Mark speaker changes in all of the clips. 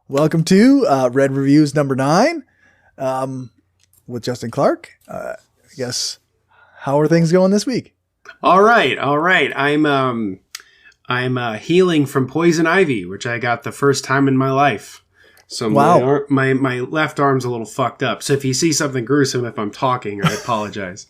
Speaker 1: Welcome to Red Reviews number 9 with Justin Clark. I guess, how are things going this week?
Speaker 2: All right. I'm healing from poison ivy, which I got the first time in my life. So my left arm's a little fucked up. So if you see something gruesome, if I'm talking, I apologize.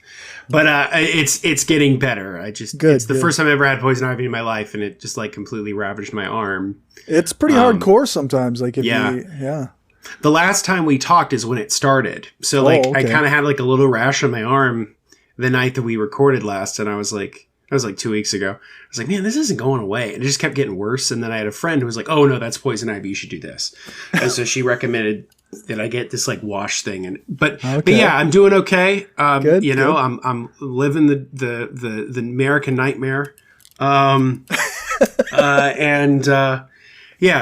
Speaker 2: But it's getting better. It's the first time I ever had poison ivy in my life, and it just like completely ravaged my arm.
Speaker 1: It's pretty hardcore sometimes. Like if
Speaker 2: The last time we talked is when it started. So I kind of had like a little rash on my arm the night that we recorded last, and that was like 2 weeks ago. I was like, man, this isn't going away. And it just kept getting worse. And then I had a friend who was like, oh no, that's poison ivy. You should do this. And so she recommended that I get this like wash thing. But yeah, I'm doing okay. Good. I'm living the American nightmare.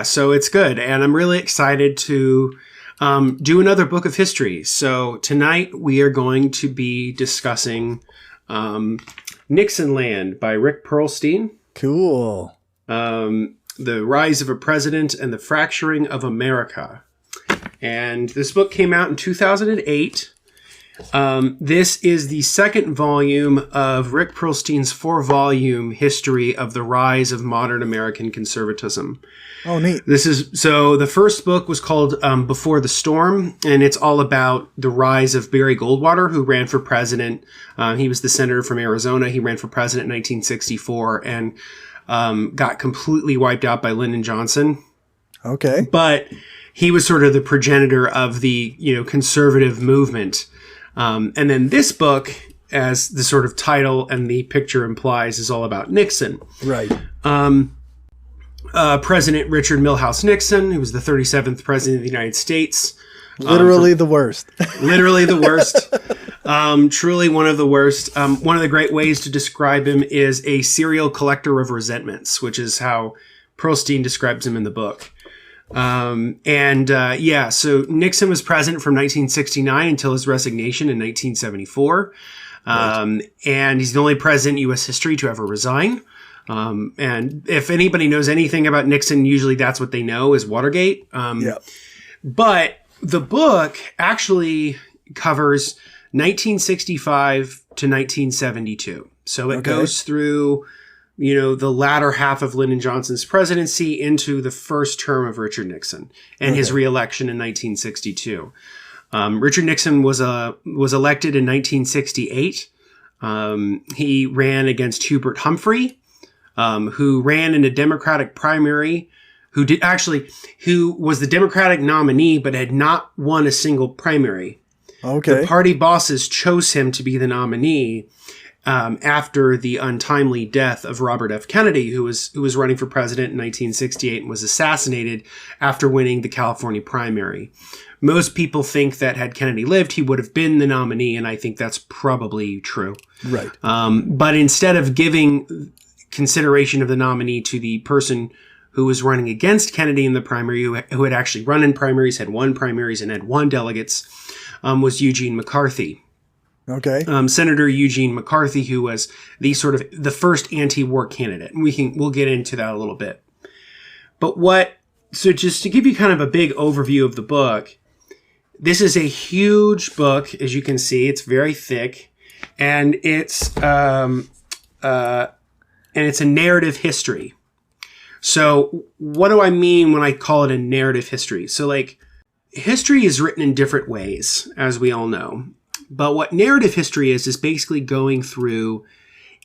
Speaker 2: So it's good. And I'm really excited to do another book of history. So tonight we are going to be discussing Nixonland by Rick Perlstein.
Speaker 1: Cool.
Speaker 2: The Rise of a President and the Fracturing of America. And this book came out in 2008. This is the second volume of Rick Perlstein's 4-volume history of the rise of modern American conservatism.
Speaker 1: Oh, neat.
Speaker 2: So the first book was called Before the Storm, and it's all about the rise of Barry Goldwater, who ran for president. He was the senator from Arizona. He ran for president in 1964 and got completely wiped out by Lyndon Johnson.
Speaker 1: Okay.
Speaker 2: But he was sort of the progenitor of the, conservative movement. And then this book, as the sort of title and the picture implies, is all about Nixon.
Speaker 1: Right.
Speaker 2: President Richard Milhous Nixon, who was the 37th president of the United States.
Speaker 1: Literally the worst.
Speaker 2: Literally the worst. Truly one of the worst. One of the great ways to describe him is a serial collector of resentments, which is how Perlstein describes him in the book. So Nixon was president from 1969 until his resignation in 1974. Right. And he's the only president in U.S. history to ever resign. And if anybody knows anything about Nixon, usually that's what they know is Watergate. But the book actually covers 1965 to 1972. So it goes through, the latter half of Lyndon Johnson's presidency into the first term of Richard Nixon and his reelection in 1962. Richard Nixon was elected in 1968. He ran against Hubert Humphrey, who ran in a Democratic primary, who was the Democratic nominee, but had not won a single primary.
Speaker 1: Okay.
Speaker 2: The party bosses chose him to be the nominee after the untimely death of Robert F. Kennedy, who was running for president in 1968 and was assassinated after winning the California primary. Most people think that had Kennedy lived, he would have been the nominee, and I think that's probably true.
Speaker 1: Right.
Speaker 2: But instead of giving consideration of the nominee to the person who was running against Kennedy in the primary, who had actually run in primaries, had won primaries, and had won delegates, was Eugene McCarthy.
Speaker 1: Okay.
Speaker 2: Senator Eugene McCarthy, who was the sort of the first anti-war candidate. And we'll get into that a little bit. So just to give you kind of a big overview of the book, this is a huge book, as you can see. It's very thick, and it's a narrative history. So what do I mean when I call it a narrative history? So like history is written in different ways, as we all know. But what narrative history is basically going through,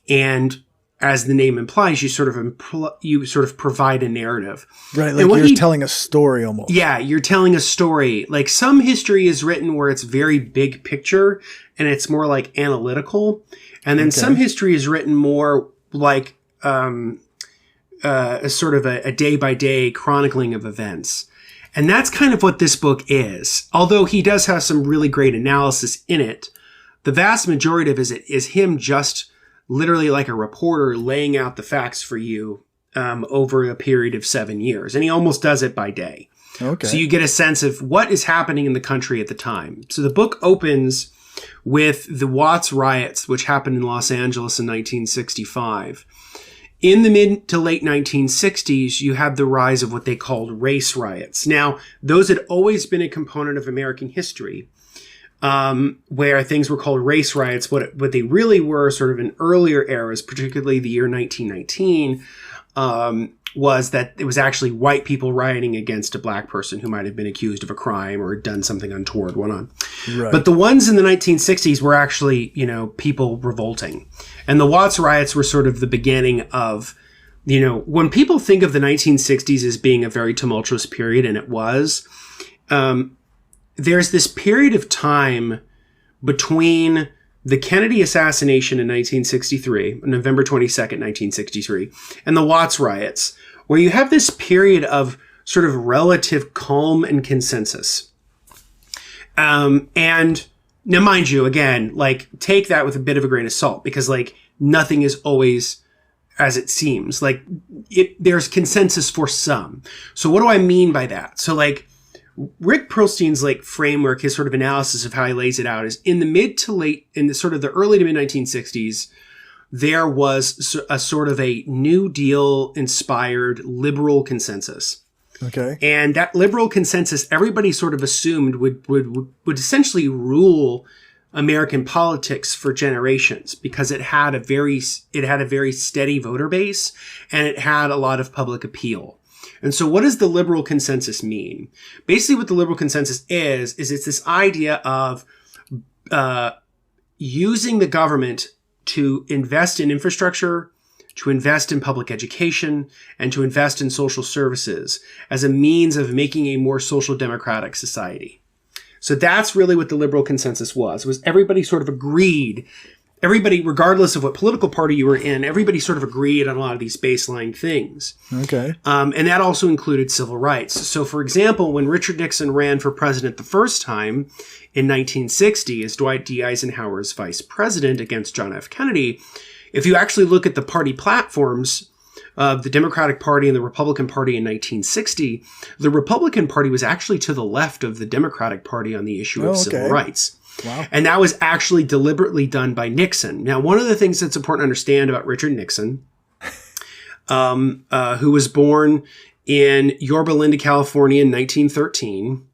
Speaker 2: and as the name implies, you sort of provide a narrative.
Speaker 1: Right, like you're telling a story almost.
Speaker 2: Yeah, you're telling a story. Like some history is written where it's very big picture and it's more like analytical. And then some history is written more like a sort of a day-by-day chronicling of events. And that's kind of what this book is. Although he does have some really great analysis in it, the vast majority of it is him just literally like a reporter laying out the facts for you over a period of 7 years. And he almost does it by day.
Speaker 1: Okay.
Speaker 2: So you get a sense of what is happening in the country at the time. So the book opens with the Watts riots, which happened in Los Angeles in 1965. In the mid to late 1960s, you had the rise of what they called race riots. Now, those had always been a component of American history, where things were called race riots. What they really were, sort of in earlier eras, particularly the year 1919, was that it was actually white people rioting against a black person who might have been accused of a crime or done something untoward, went on. Right. But the ones in the 1960s were actually, people revolting. And the Watts riots were sort of the beginning of, when people think of the 1960s as being a very tumultuous period, and it was, there's this period of time between the Kennedy assassination in 1963, November 22nd, 1963, and the Watts riots, where you have this period of sort of relative calm and consensus. And now, mind you, again, take that with a bit of a grain of salt, because nothing is always as it seems. There's consensus for some. So what do I mean by that? So Rick Perlstein's framework, his sort of analysis of how he lays it out, is in the early to mid 1960s, there was a sort of a New Deal inspired liberal consensus.
Speaker 1: Okay.
Speaker 2: And that liberal consensus, everybody sort of assumed would essentially rule American politics for generations, because it had a very steady voter base, and it had a lot of public appeal. And so what does the liberal consensus mean? Basically what the liberal consensus is it's this idea of using the government to invest in infrastructure, to invest in public education, and to invest in social services as a means of making a more social democratic society. So that's really what the liberal consensus was everybody sort of agreed. Everybody, regardless of what political party you were in, everybody sort of agreed on a lot of these baseline things.
Speaker 1: Okay.
Speaker 2: And that also included civil rights. So, for example, when Richard Nixon ran for president the first time in 1960 as Dwight D. Eisenhower's vice president against John F. Kennedy, if you actually look at the party platforms of the Democratic Party and the Republican Party in 1960, the Republican Party was actually to the left of the Democratic Party on the issue of civil rights.
Speaker 1: Wow.
Speaker 2: And that was actually deliberately done by Nixon. Now, one of the things that's important to understand about Richard Nixon, who was born in Yorba Linda, California in 1913,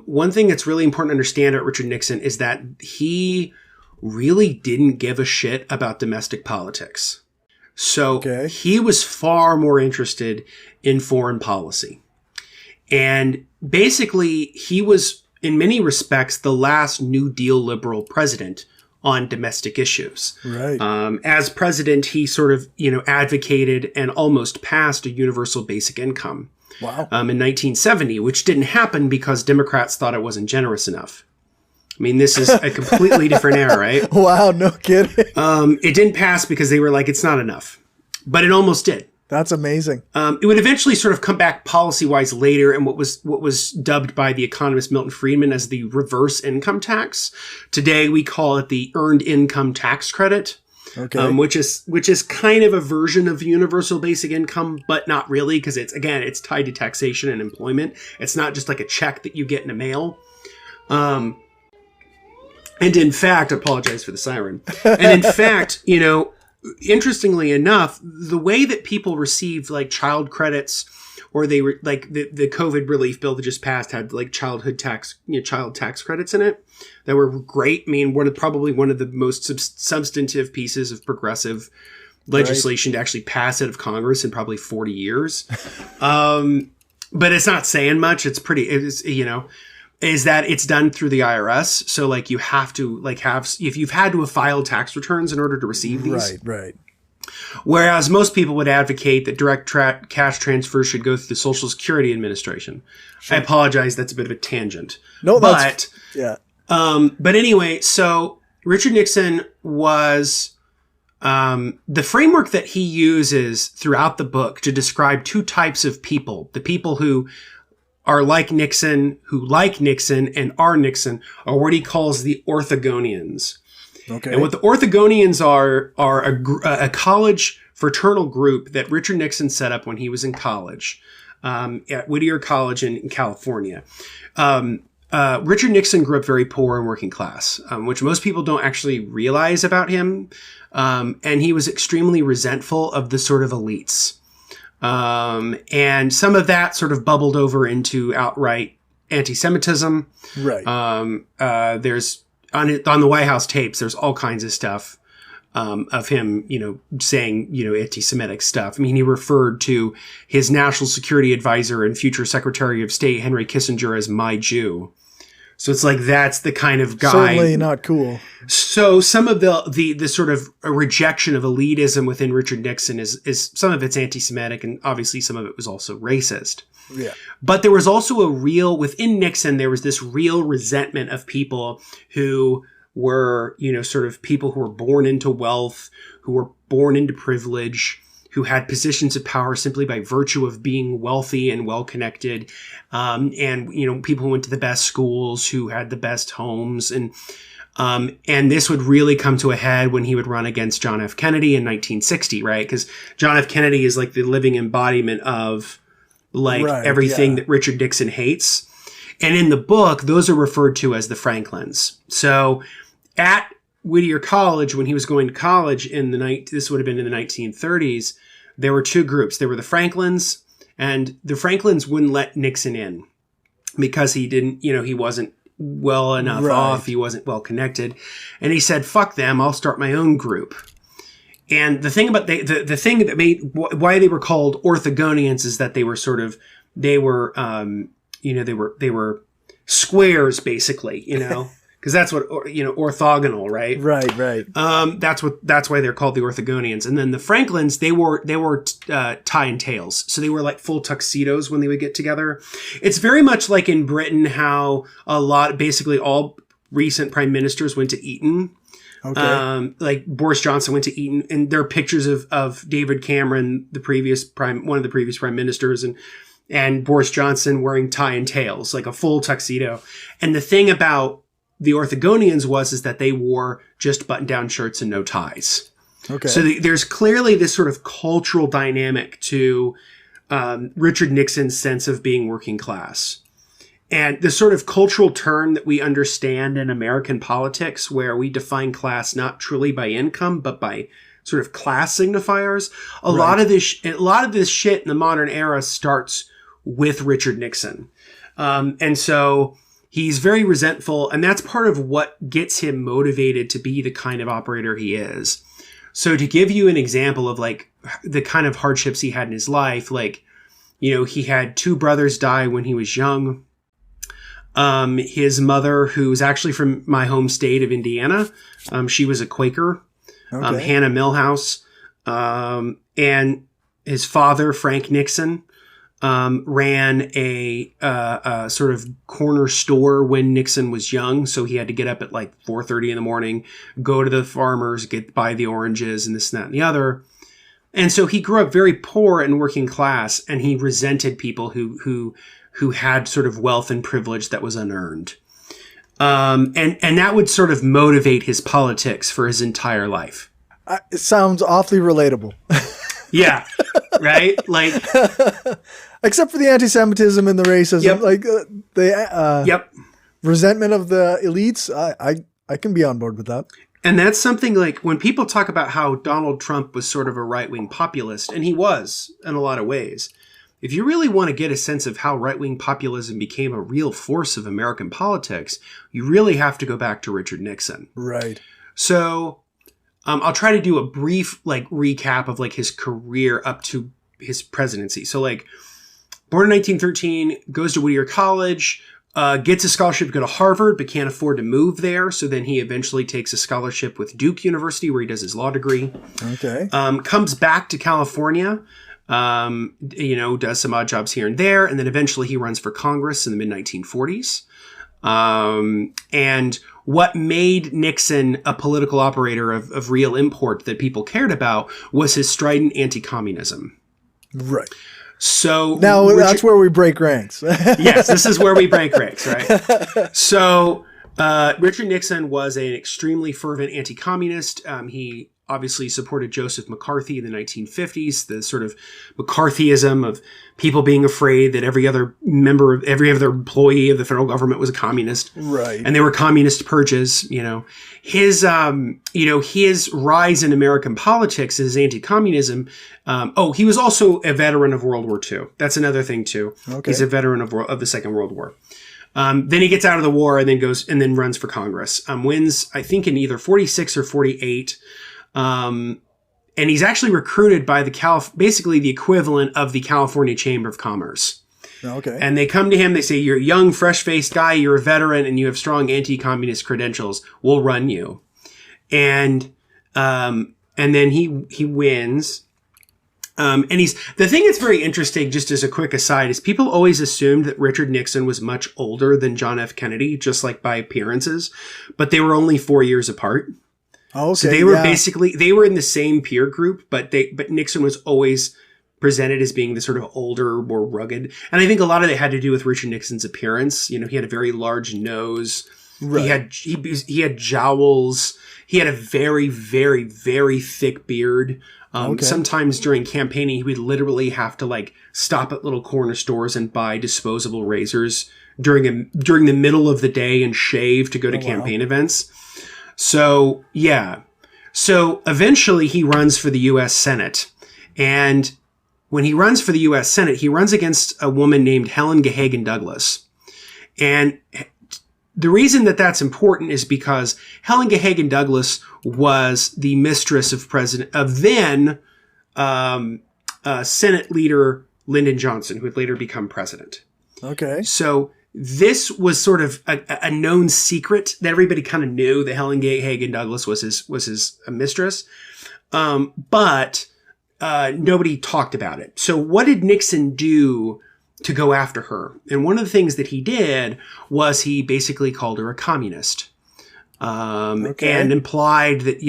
Speaker 2: one thing that's really important to understand about Richard Nixon is that he really didn't give a shit about domestic politics. So he was far more interested in foreign policy. And basically, he was, in many respects, the last New Deal liberal president on domestic issues.
Speaker 1: Right.
Speaker 2: As president, he sort of, advocated and almost passed a universal basic income.
Speaker 1: Wow.
Speaker 2: In 1970, which didn't happen because Democrats thought it wasn't generous enough. I mean, this is a completely different era, right?
Speaker 1: Wow, no kidding.
Speaker 2: It didn't pass because they were like, it's not enough. But it almost did.
Speaker 1: That's amazing.
Speaker 2: It would eventually sort of come back policy-wise later, and what was dubbed by the economist Milton Friedman as the reverse income tax. Today we call it the earned income tax credit, which is kind of a version of universal basic income, but not really, because it's tied to taxation and employment. It's not just like a check that you get in the mail. And in fact, I apologize for the siren. And in fact, interestingly enough, the way that people received child credits, or they were the COVID relief bill that just passed had child tax credits in it that were great. I mean, probably one of the most substantive pieces of progressive legislation to actually pass out of Congress in probably 40 years. But it's not saying much. Is that it's done through the IRS. So you have to if you've had to have filed tax returns in order to receive these.
Speaker 1: Right.
Speaker 2: Whereas most people would advocate that direct cash transfers should go through the Social Security Administration. Sure. I apologize. That's a bit of a tangent.
Speaker 1: No,
Speaker 2: but anyway, so Richard Nixon was, the framework that he uses throughout the book to describe two types of people, the people who are like Nixon, who like Nixon and are Nixon, are what he calls the orthogonians. Okay. And what the orthogonians are a college fraternal group that Richard Nixon set up when he was in college at Whittier College in California. Richard Nixon grew up very poor and working class, which most people don't actually realize about him. And he was extremely resentful of the sort of elites. And some of that sort of bubbled over into outright anti-Semitism.
Speaker 1: Right.
Speaker 2: There's on the White House tapes, there's all kinds of stuff of him, saying, anti-Semitic stuff. I mean, he referred to his national security advisor and future Secretary of State, Henry Kissinger, as my Jew. So it's like, that's the kind of guy.
Speaker 1: Certainly not cool.
Speaker 2: So some of the sort of a rejection of elitism within Richard Nixon is some of it's anti-Semitic, and obviously some of it was also racist.
Speaker 1: Yeah.
Speaker 2: But there was also within Nixon, there was this real resentment of people who were, sort of people who were born into wealth, who were born into privilege, who had positions of power simply by virtue of being wealthy and well-connected. And people who went to the best schools, who had the best homes. And this would really come to a head when he would run against John F. Kennedy in 1960, right? Because John F. Kennedy is like the living embodiment of everything that Richard Nixon hates. And in the book, those are referred to as the Franklins. So at Whittier College, when he was going to college this would have been in the 1930s, there were two groups. There were the Franklins, and the Franklins wouldn't let Nixon in because he didn't, he wasn't well enough off. He wasn't well connected. And he said, fuck them. I'll start my own group. And the thing about the thing that made why they were called orthogonians is that they were they were squares, basically, because that's what, orthogonal, right?
Speaker 1: Right.
Speaker 2: That's why they're called the orthogonians. And then the Franklins, they wore tie and tails. So they were like full tuxedos when they would get together. It's very much like in Britain, how basically all recent prime ministers went to Eton.
Speaker 1: Okay.
Speaker 2: Like Boris Johnson went to Eton, and there are pictures of David Cameron, one of the previous prime ministers, and Boris Johnson wearing tie and tails, like a full tuxedo. And the thing about the orthogonians is that they wore just button-down shirts and no ties.
Speaker 1: Okay.
Speaker 2: So there's clearly this sort of cultural dynamic to Richard Nixon's sense of being working class. And the sort of cultural turn that we understand in American politics, where we define class not truly by income, but by sort of class signifiers. A lot of this shit in the modern era starts with Richard Nixon. And so he's very resentful, and that's part of what gets him motivated to be the kind of operator he is. So to give you an example of like the kind of hardships he had in his life, he had two brothers die when he was young. His mother, who's actually from my home state of Indiana, she was a Quaker, Hannah Millhouse, and his father, Frank Nixon, ran a sort of corner store when Nixon was young. So he had to get up at like 4:30 in the morning, go to the farmers, buy the oranges and this and that and the other. And so he grew up very poor and working class, and he resented people who had sort of wealth and privilege that was unearned. And that would sort of motivate his politics for his entire life.
Speaker 1: It sounds awfully relatable.
Speaker 2: Yeah. Right? Like,
Speaker 1: except for the anti-Semitism and the racism,
Speaker 2: yep.
Speaker 1: like the resentment of the elites. I can be on board with that.
Speaker 2: And that's something like when people talk about how Donald Trump was sort of a right-wing populist, and he was in a lot of ways. If you really want to get a sense of how right-wing populism became a real force of American politics, you really have to go back to Richard Nixon.
Speaker 1: Right.
Speaker 2: So I'll try to do a brief recap of his career up to his presidency. So born in 1913, goes to Whittier College, gets a scholarship to go to Harvard, but can't afford to move there. So then he eventually takes a scholarship with Duke University, where he does his law degree. Okay. Comes back to California, does some odd jobs here and there. And then eventually he runs for Congress in the mid-1940s. And what made Nixon a political operator of real import that people cared about was his strident anti-communism.
Speaker 1: Right.
Speaker 2: So
Speaker 1: now that's where we break ranks.
Speaker 2: Yes, this is where we break ranks, right? So Richard Nixon was an extremely fervent anti-communist. He obviously supported Joseph McCarthy in the 1950s, the sort of McCarthyism of people being afraid that every other employee of the federal government was a communist.
Speaker 1: Right.
Speaker 2: And they were communist purges, His rise in American politics, his anti-communism. He was also a veteran of World War II. That's another thing too. Okay. He's a veteran of the Second World War. Then he gets out of the war and then runs for Congress. Wins, I think, in either 46 or 48. And he's actually recruited by basically the equivalent of the California Chamber of Commerce.
Speaker 1: Okay.
Speaker 2: And they come to him, they say, you're a young, fresh-faced guy, you're a veteran, and you have strong anti-communist credentials. We'll run you. And then he wins. And the thing that's very interesting, just as a quick aside, is people always assumed that Richard Nixon was much older than John F. Kennedy, just like by appearances, but they were only 4 years apart.
Speaker 1: Okay,
Speaker 2: so they were they were in the same peer group, but Nixon was always presented as being the sort of older, more rugged. And I think a lot of it had to do with Richard Nixon's appearance. He had a very large nose. Right. He had jowls. He had a very, very, very thick beard. Sometimes during campaigning, he would literally have to stop at little corner stores and buy disposable razors during the middle of the day and shave to go to campaign events. So, yeah. So eventually he runs for the U.S. Senate. And when he runs for the U.S. Senate, he runs against a woman named Helen Gahagan Douglas. And the reason that that's important is because Helen Gahagan Douglas was the mistress of then Senate leader Lyndon Johnson, who would later become president. Okay. So this was sort of a known secret that everybody kind of knew that Helen Gahagan Douglas was his mistress, but nobody talked about it. So what did Nixon do to go after her? And one of the things that he did was he basically called her a communist. And implied that,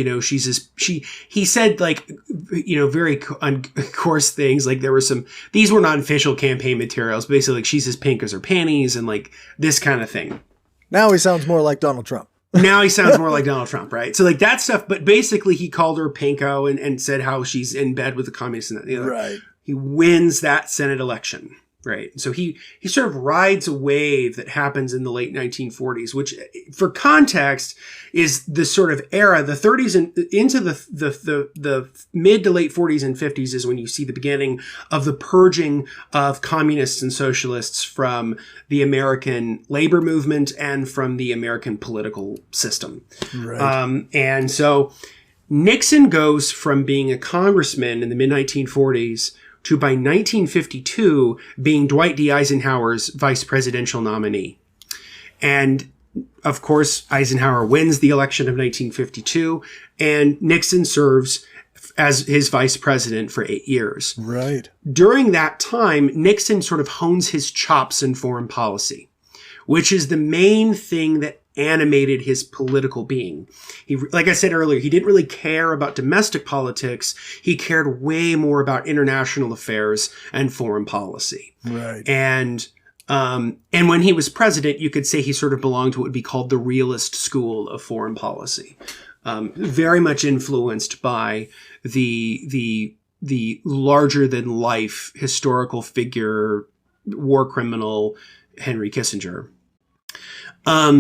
Speaker 2: he said very coarse things. There were these were not official campaign materials, basically she's as pink as her panties and this kind of thing.
Speaker 1: Now he sounds more like Donald Trump.
Speaker 2: Now he sounds more like Donald Trump, right? So that stuff, but basically he called her pinko and said how she's in bed with the communists and that. Right. He wins that Senate election. Right. So he sort of rides a wave that happens in the late 1940s, which for context is the sort of era, the 30s and into the mid to late 40s and 50s is when you see the beginning of the purging of communists and socialists from the American labor movement and from the American political system. Right. And so Nixon goes from being a congressman in the mid 1940s to by 1952 being Dwight D. Eisenhower's vice presidential nominee. And of course, Eisenhower wins the election of 1952 and Nixon serves as his vice president for 8 years. Right. During that time, Nixon sort of hones his chops in foreign policy, which is the main thing that animated his political being. He, like I said earlier, he didn't really care about domestic politics. He cared way more about international affairs and foreign policy. Right. And when he was president, you could say he sort of belonged to what would be called the realist school of foreign policy. Very much influenced by the larger than life historical figure, war criminal, Henry Kissinger.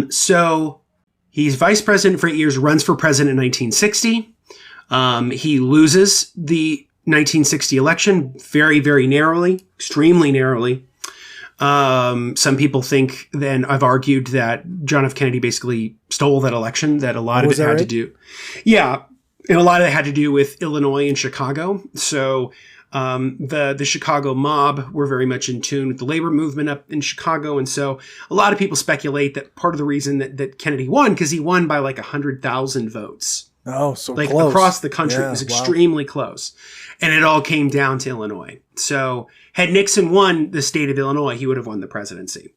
Speaker 2: So he's vice president for 8 years, runs for president in 1960. He loses the 1960 election very, very narrowly, extremely narrowly. Some people think, then I've argued that John F. Kennedy basically stole that election, that a lot of it had to do. Yeah. And a lot of it had to do with Illinois and Chicago. So, the Chicago mob were very much in tune with the labor movement up in Chicago. And so a lot of people speculate that part of the reason that Kennedy won, because he won by 100,000 votes. Oh, so close. Across the country. Yeah, it was extremely close. And it all came down to Illinois. So had Nixon won the state of Illinois, he would have won the presidency.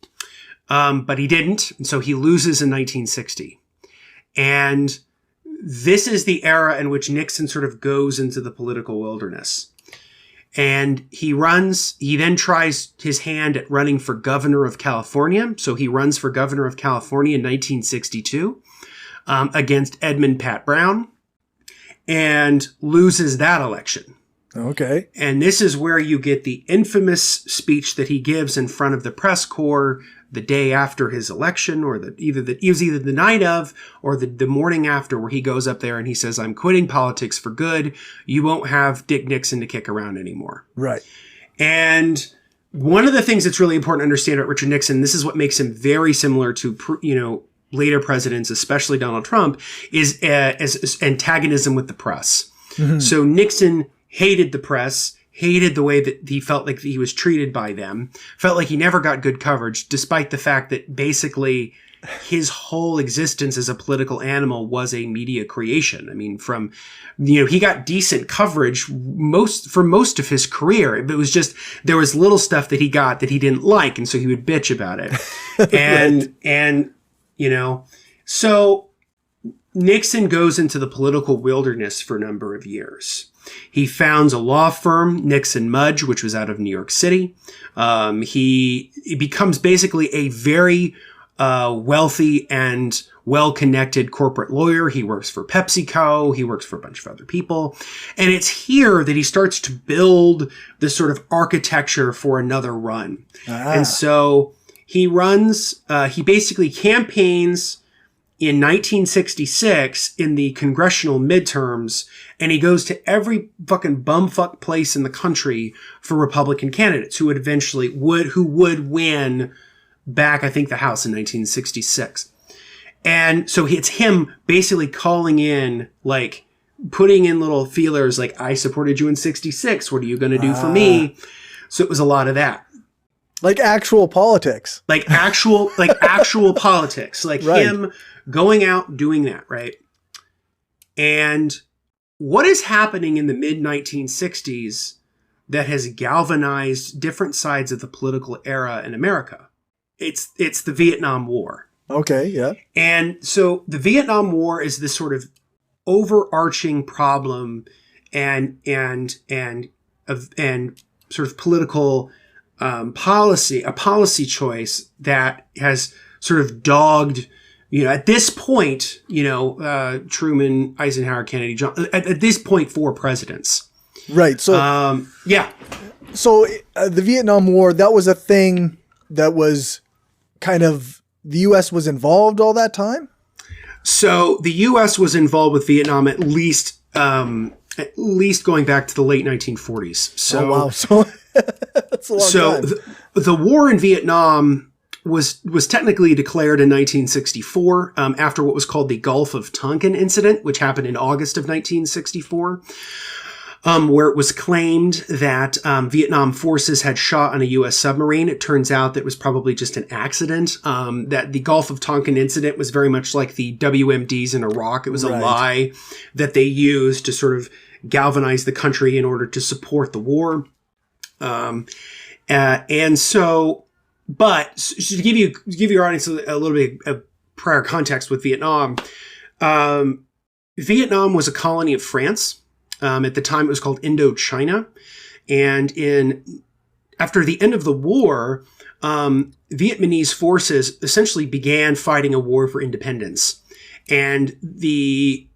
Speaker 2: But he didn't. And so he loses in 1960. And this is the era in which Nixon sort of goes into the political wilderness. And he then tries his hand at running for governor of California. So he runs for governor of California in 1962 against Edmund Pat Brown. and loses that election.
Speaker 1: Okay.
Speaker 2: And this is where you get the infamous speech that he gives in front of the press corps the day after his election, or either the night of or the morning after, where he goes up there and he says, "I'm quitting politics for good. You won't have Dick Nixon to kick around anymore."
Speaker 1: Right.
Speaker 2: And one of the things that's really important to understand about Richard Nixon, this is what makes him very similar to, later presidents, especially Donald Trump, is antagonism with the press. Mm-hmm. So Nixon hated the press, hated the way that he felt like he was treated by them, felt like he never got good coverage, despite the fact that basically his whole existence as a political animal was a media creation. I mean, he got decent coverage for most of his career. It was just, there was little stuff that he got that he didn't like, and so he would bitch about it. So Nixon goes into the political wilderness for a number of years. He founds a law firm, Nixon Mudge, which was out of New York City. He becomes basically a very wealthy and well-connected corporate lawyer. He works for PepsiCo. He works for a bunch of other people. And it's here that he starts to build this sort of architecture for another run. And so he basically campaigns in 1966 in the congressional midterms, and he goes to every fucking bumfuck place in the country for Republican candidates who would win back, I think, the House in 1966. And so it's him basically calling in, like, putting in little feelers like, "I supported you in 66. What are you going to do for me?" So it was a lot of that.
Speaker 1: Like actual politics.
Speaker 2: Like actual politics. Like right. Him going out doing that, right? And what is happening in the mid-1960s that has galvanized different sides of the political era in America? It's the Vietnam War.
Speaker 1: Okay, yeah.
Speaker 2: And so the Vietnam War is this sort of overarching problem and sort of political policy, a policy choice that has sort of dogged, at this point, Truman, Eisenhower, Kennedy, Johnson, at this point, 4 presidents.
Speaker 1: Right. So,
Speaker 2: yeah.
Speaker 1: So the Vietnam War, that was a thing that was kind of, the U.S. was involved all that time?
Speaker 2: So the U.S. was involved with Vietnam at least going back to the late 1940s. So,
Speaker 1: oh, wow. So that's a long time.
Speaker 2: The war in Vietnam was technically declared in 1964 after what was called the Gulf of Tonkin incident, which happened in August of 1964. Where it was claimed that Vietnam forces had shot on a U.S. submarine. It turns out that it was probably just an accident, that the Gulf of Tonkin incident was very much like the WMDs in Iraq. It was a lie that they used to sort of galvanize the country in order to support the war. And so, but to give your audience a little bit of prior context with Vietnam, Vietnam was a colony of France. At the time, it was called Indochina. And after the end of the war, Vietnamese forces essentially began fighting a war for independence. And the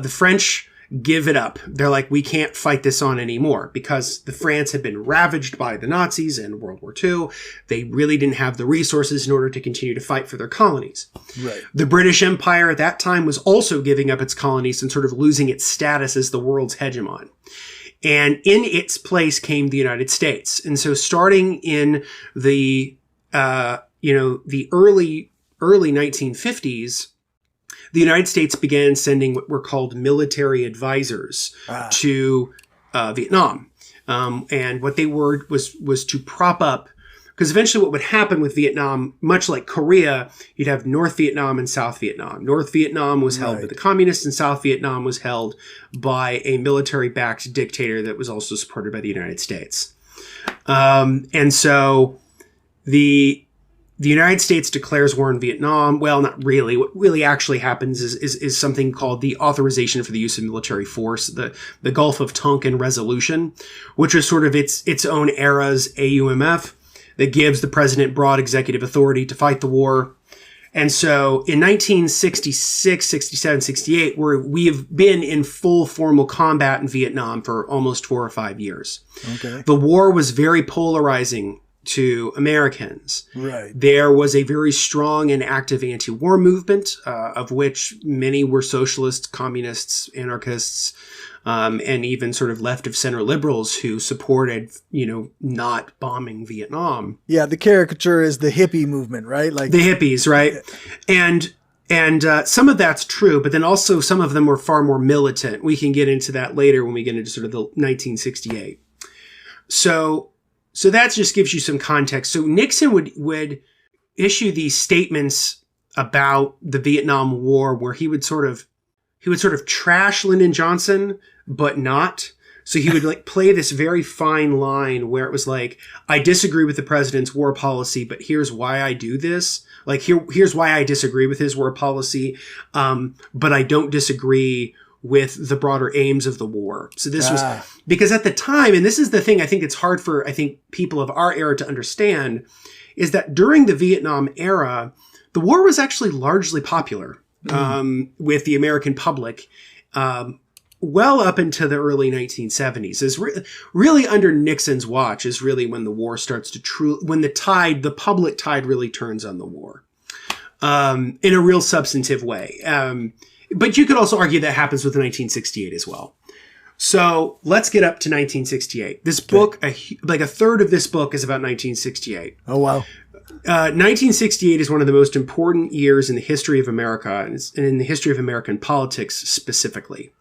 Speaker 2: French give it up. They're like, we can't fight this on anymore, because the France had been ravaged by the Nazis in World War II. They really didn't have the resources in order to continue to fight for their colonies. Right. The British Empire at that time was also giving up its colonies and sort of losing its status as the world's hegemon. And in its place came the United States. And so starting in the early 1950s, the United States began sending what were called military advisors to Vietnam. And what they were was to prop up, because eventually what would happen with Vietnam, much like Korea, you'd have North Vietnam and South Vietnam. North Vietnam was held by the communists, and South Vietnam was held by a military-backed dictator that was also supported by the United States. And so the United States declares war in Vietnam. Well, not really. What really actually happens is something called the Authorization for the Use of Military Force, the Gulf of Tonkin Resolution, which is sort of its own era's AUMF that gives the president broad executive authority to fight the war. And so in 1966, 67, 68, we have been in full formal combat in Vietnam for almost 4 or 5 years.
Speaker 1: Okay.
Speaker 2: The war was very polarizing to Americans.
Speaker 1: Right.
Speaker 2: There was a very strong and active anti-war movement, of which many were socialists, communists, anarchists, and even sort of left of center liberals who supported, not bombing Vietnam.
Speaker 1: Yeah, the caricature is the hippie movement, right? Like
Speaker 2: the hippies, right? And some of that's true, but then also some of them were far more militant. We can get into that later when we get into sort of the 1968. So that just gives you some context. So Nixon would issue these statements about the Vietnam War where he would sort of trash Lyndon Johnson, but not. So he would play this very fine line where it was like, I disagree with the president's war policy, but here's why I do this. Here's why I disagree with his war policy. But I don't disagree with the broader aims of the war. So this was because at the time, and this is the thing I think it's hard for, people of our era to understand, is that during the Vietnam era, the war was actually largely popular with the American public. Well up into the early 1970s is really under Nixon's watch is really when the war starts to when the public tide really turns on the war, in a real substantive way. But you could also argue that happens with 1968 as well. So let's get up to 1968. This book, a third of this book is about 1968.
Speaker 1: Oh, wow.
Speaker 2: 1968 is one of the most important years in the history of America and in the history of American politics specifically.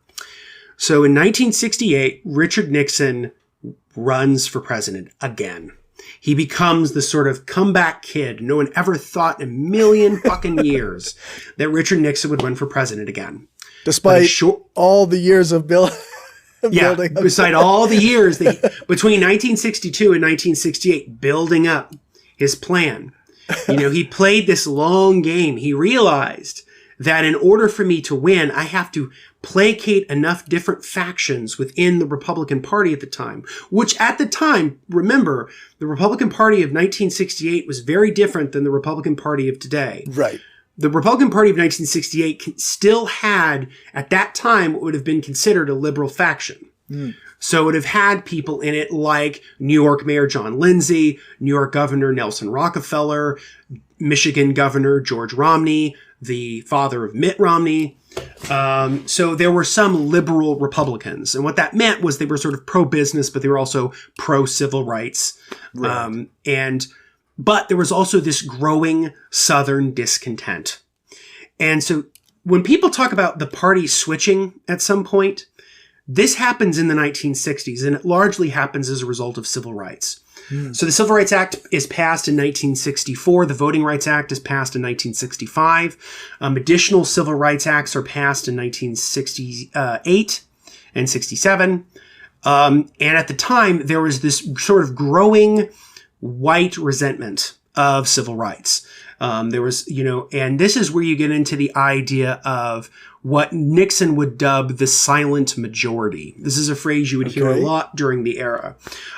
Speaker 2: So in 1968, Richard Nixon runs for president again. He becomes the sort of comeback kid. No one ever thought in a million fucking years that Richard Nixon would run for president again.
Speaker 1: Despite all the years of building.
Speaker 2: Beside all the years between 1962 and 1968, building up his plan. He played this long game. He realized that in order for me to win, I have to placate enough different factions within the Republican Party at the time, which at the time, remember, the Republican Party of 1968 was very different than the Republican Party of today.
Speaker 1: Right.
Speaker 2: The Republican Party of 1968 still had, at that time, what would have been considered a liberal faction. So it would have had people in it like New York Mayor John Lindsay, New York Governor Nelson Rockefeller, Michigan Governor George Romney, the father of Mitt Romney. So there were some liberal Republicans. And what that meant was they were sort of pro-business, but they were also pro-civil rights. Right. But there was also this growing Southern discontent. And so when people talk about the party switching at some point, this happens in the 1960s, and it largely happens as a result of civil rights. So the Civil Rights Act is passed in 1964. The Voting Rights Act is passed in 1965. Additional civil rights acts are passed in 1968 and 67. And at the time, there was this sort of growing white resentment of civil rights. There was, and this is where you get into the idea of what Nixon would dub the silent majority. This is a phrase you would hear a lot during the era.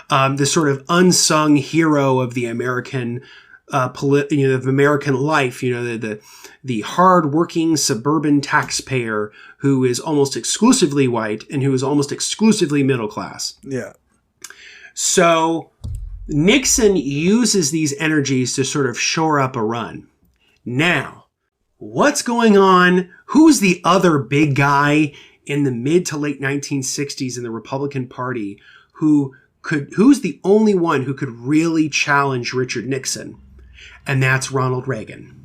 Speaker 2: The sort of unsung hero of the American, of American life, the hardworking suburban taxpayer who is almost exclusively white and who is almost exclusively middle class.
Speaker 1: Yeah.
Speaker 2: So Nixon uses these energies to sort of shore up a run. Now, what's going on? Who's the other big guy in the mid to late 1960s in the Republican Party who's the only one who could really challenge Richard Nixon? And that's Ronald Reagan.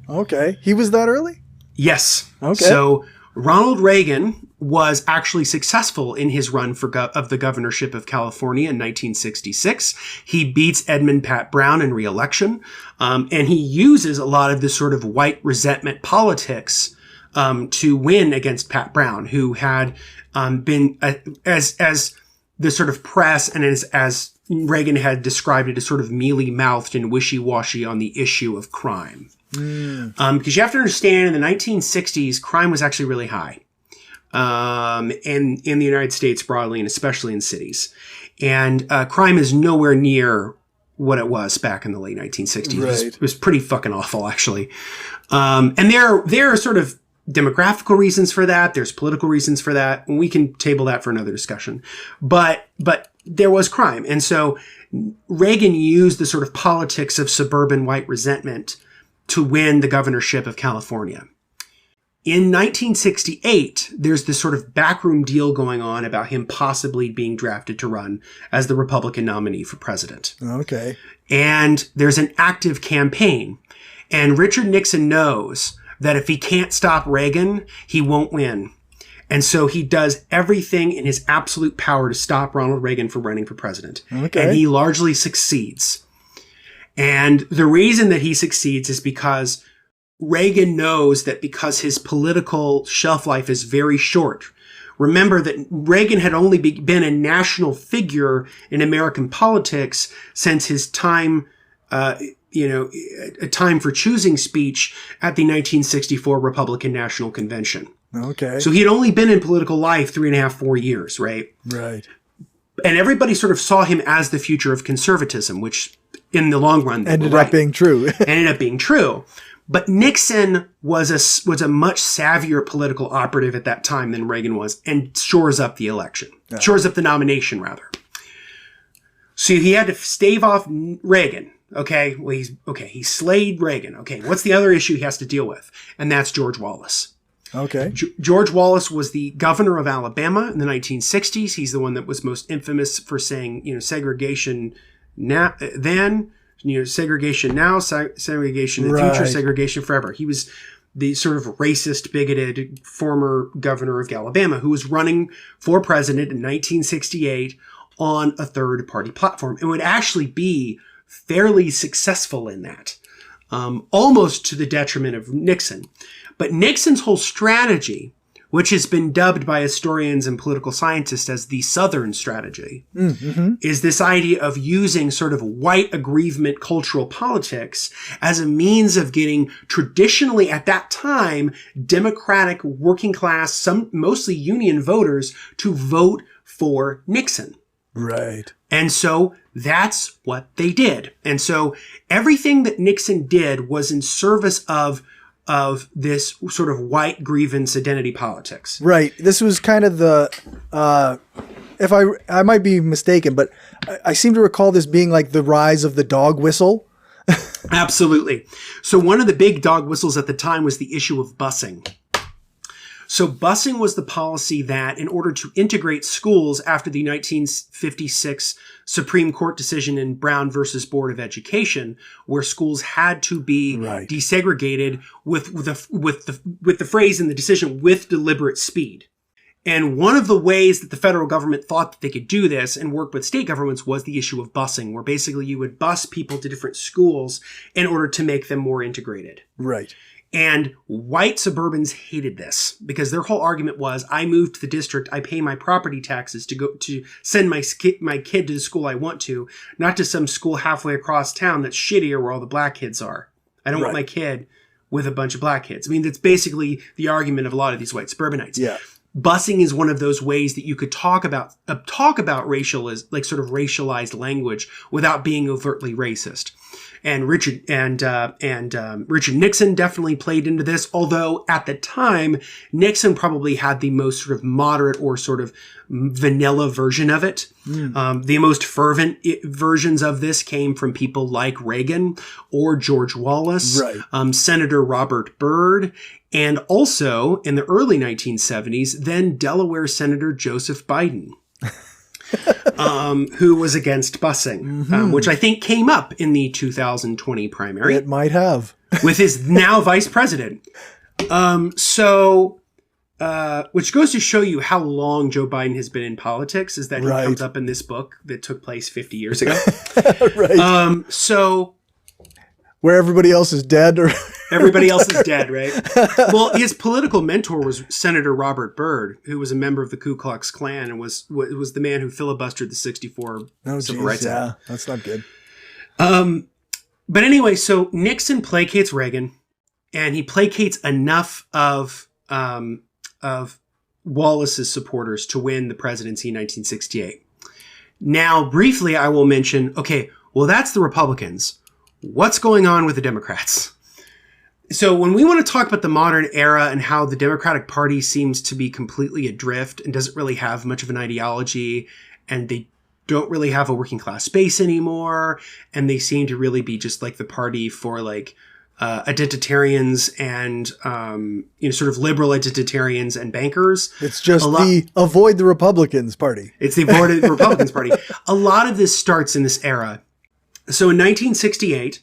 Speaker 2: Okay.
Speaker 1: He was that early?
Speaker 2: Yes.
Speaker 1: Okay.
Speaker 2: So Ronald Reagan was actually successful in his run of the governorship of California in 1966. He beats Edmund Pat Brown in re-election, and he uses a lot of this sort of white resentment politics to win against Pat Brown, who had been, as the sort of press and as Reagan had described it, as sort of mealy-mouthed and wishy-washy on the issue of crime. Because you have to understand, in the 1960s, crime was actually really high. In the United States broadly, and especially in cities. And crime is nowhere near what it was back in the late 1960s.
Speaker 1: Right.
Speaker 2: It was pretty fucking awful, actually. And there are sort of demographical reasons for that. There's political reasons for that. And we can table that for another discussion. But there was crime. And so Reagan used the sort of politics of suburban white resentment to win the governorship of California. In 1968, there's this sort of backroom deal going on about him possibly being drafted to run as the Republican nominee for president.
Speaker 1: Okay.
Speaker 2: And there's an active campaign. And Richard Nixon knows that if he can't stop Reagan, he won't win. And so he does everything in his absolute power to stop Ronald Reagan from running for president.
Speaker 1: Okay.
Speaker 2: And he largely succeeds. And the reason that he succeeds is because Reagan knows that because his political shelf life is very short. Remember that Reagan had only been a national figure in American politics since his time, a time for choosing speech at the 1964 Republican National Convention.
Speaker 1: Okay.
Speaker 2: So he had only been in political life 3.5, 4 years, right?
Speaker 1: Right.
Speaker 2: And everybody sort of saw him as the future of conservatism, which in the long run
Speaker 1: ended up being true.
Speaker 2: Ended up being true. But Nixon was a much savvier political operative at that time than Reagan was, and shores up the election. Yeah. Shores up the nomination, rather. So he had to stave off Reagan. Okay, well, he slayed Reagan. Okay, what's the other issue he has to deal with? And that's George Wallace.
Speaker 1: Okay.
Speaker 2: George Wallace was the governor of Alabama in the 1960s. He's the one that was most infamous for saying, segregation now, then, segregation now, segregation in the future, segregation forever. He was the sort of racist, bigoted former governor of Alabama who was running for president in 1968 on a third-party platform and would actually be fairly successful in that, almost to the detriment of Nixon. But Nixon's whole strategy, which has been dubbed by historians and political scientists as the Southern strategy, is this idea of using sort of white aggrievement cultural politics as a means of getting traditionally at that time Democratic working class, mostly Union voters to vote for Nixon.
Speaker 1: Right.
Speaker 2: And so that's what they did. And so everything that Nixon did was in service of this sort of white grievance identity politics.
Speaker 1: Right. This was kind of the, if I might be mistaken, but I seem to recall this being like the rise of the dog whistle.
Speaker 2: Absolutely. So one of the big dog whistles at the time was the issue of busing. So busing was the policy that in order to integrate schools after the 1956 Supreme Court decision in Brown versus Board of Education, where schools had to be desegregated with the phrase in the decision, with deliberate speed. And one of the ways that the federal government thought that they could do this and work with state governments was the issue of busing, where basically you would bus people to different schools in order to make them more integrated.
Speaker 1: Right.
Speaker 2: And white suburbans hated this because their whole argument was, I moved to the district, I pay my property taxes to go to send my kid to the school I want to, not to some school halfway across town that's shittier where all the black kids are. I don't want my kid with a bunch of black kids. I mean, that's basically the argument of a lot of these white suburbanites. Yeah. Busing is one of those ways that you could talk about racial as like sort of racialized language without being overtly racist. And Richard Nixon definitely played into this, although at the time, Nixon probably had the most sort of moderate or sort of vanilla version of it. The most fervent versions of this came from people like Reagan or George Wallace, Senator Robert Byrd, and also in the early 1970s, then Delaware Senator Joseph Biden. Who was against busing, which I think came up in the 2020 primary.
Speaker 1: It might have.
Speaker 2: With his now vice president. Which goes to show you how long Joe Biden has been in politics, is that he comes up in this book that took place 50 years ago.
Speaker 1: Where everybody else is dead. Or
Speaker 2: everybody else is dead, right? Well, his political mentor was Senator Robert Byrd, who was a member of the Ku Klux Klan and was the man who filibustered the 64 Civil Rights Act.
Speaker 1: That's not good.
Speaker 2: But anyway, so Nixon placates Reagan, and he placates enough of Wallace's supporters to win the presidency in 1968. Now, briefly, I will mention, Well, that's the Republicans. What's going on with the Democrats? So when we want to talk about the modern era and how the Democratic Party seems to be completely adrift and doesn't really have much of an ideology, and they don't really have a working class base anymore, and they seem to really be just like the party for like identitarians and sort of liberal identitarians and bankers.
Speaker 1: It's just the avoid the Republicans party.
Speaker 2: It's the avoid the Republicans party. A lot of this starts in this era. So in 1968,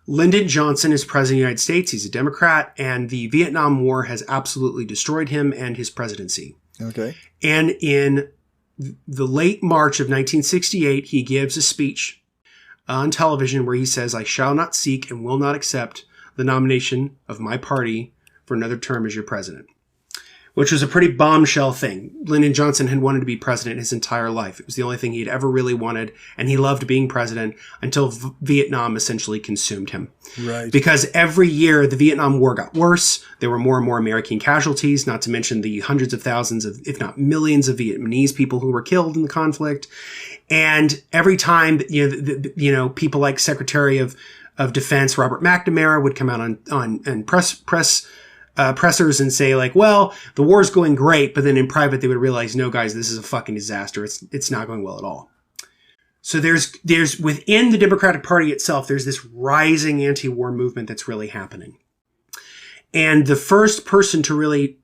Speaker 2: Lyndon Johnson is president of the United States. He's a Democrat, and the Vietnam War has absolutely destroyed him and his presidency.
Speaker 1: Okay.
Speaker 2: And in the late March of 1968, he gives a speech on television where he says, "I shall not seek and will not accept the nomination of my party for another term as your president," which was a pretty bombshell thing. Lyndon Johnson had wanted to be president his entire life. It was the only thing he'd ever really wanted, and he loved being president until Vietnam essentially consumed him.
Speaker 1: Right.
Speaker 2: Because every year the Vietnam War got worse. There were more and more American casualties, not to mention the hundreds of thousands of, if not millions of Vietnamese people who were killed in the conflict. And every time, people like Secretary of Defense Robert McNamara would come out on pressers and say like, well, the war's going great, but then in private they would realize, no guys, this is a fucking disaster. It's not going well at all. So there's within the Democratic Party itself, there's this rising anti-war movement that's really happening. And the first person to really,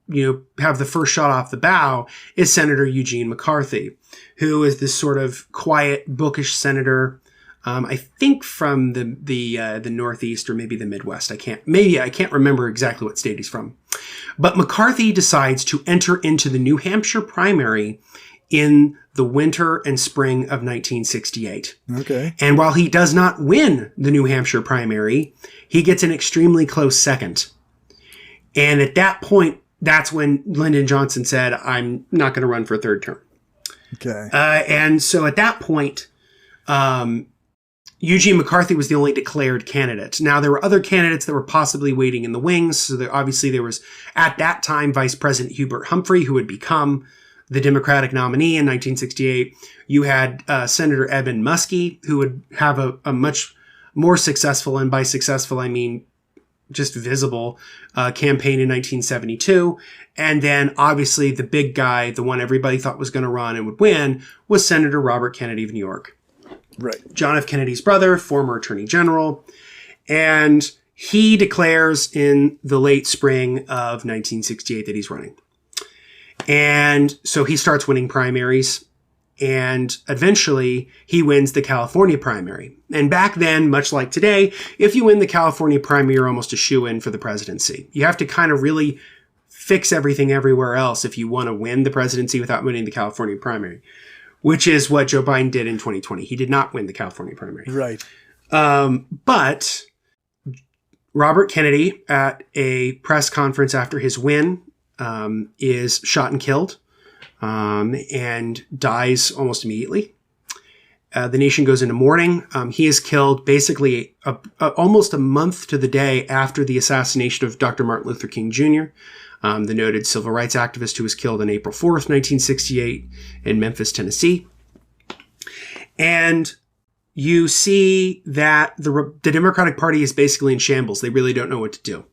Speaker 2: have the first shot off the bow is Senator Eugene McCarthy, who is this sort of quiet, bookish senator. I think from the Northeast or maybe the Midwest. I can't remember exactly what state he's from. But McCarthy decides to enter into the New Hampshire primary in the winter and spring of 1968.
Speaker 1: Okay.
Speaker 2: And while he does not win the New Hampshire primary, he gets an extremely close second. And at that point, that's when Lyndon Johnson said, "I'm not going to run for a third term."
Speaker 1: Okay.
Speaker 2: And so at that point, Eugene McCarthy was the only declared candidate. Now, there were other candidates that were possibly waiting in the wings. So there was, at that time, Vice President Hubert Humphrey, who would become the Democratic nominee in 1968. You had Senator Edmund Muskie, who would have a much more successful, and by successful, I mean just visible, campaign in 1972. And then, obviously, the big guy, the one everybody thought was going to run and would win, was Senator Robert Kennedy of New York.
Speaker 1: Right.
Speaker 2: John F. Kennedy's brother, former Attorney General. And he declares in the late spring of 1968 that he's running. And so he starts winning primaries. And eventually he wins the California primary. And back then, much like today, if you win the California primary, you're almost a shoo-in for the presidency. You have to kind of really fix everything everywhere else if you want to win the presidency without winning the California primary, which is what Joe Biden did in 2020. He did not win the California primary.
Speaker 1: Right.
Speaker 2: But Robert Kennedy, at a press conference after his win, is shot and killed and dies almost immediately. The nation goes into mourning. He is killed basically almost a month to the day after the assassination of Dr. Martin Luther King Jr., the noted civil rights activist who was killed on April 4th, 1968 in Memphis, Tennessee. And you see that the Democratic Party is basically in shambles. They really don't know what to do.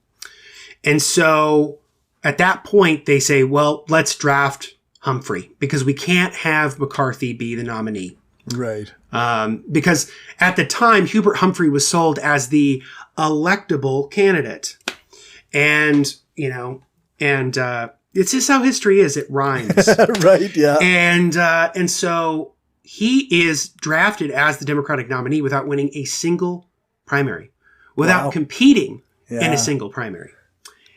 Speaker 2: And so at that point, they say, well, let's draft Humphrey because we can't have McCarthy be the nominee.
Speaker 1: Right.
Speaker 2: Because at the time, Hubert Humphrey was sold as the electable candidate. And, it's just how history is. It rhymes.
Speaker 1: Right, yeah.
Speaker 2: And so he is drafted as the Democratic nominee without winning a single primary, without competing in a single primary.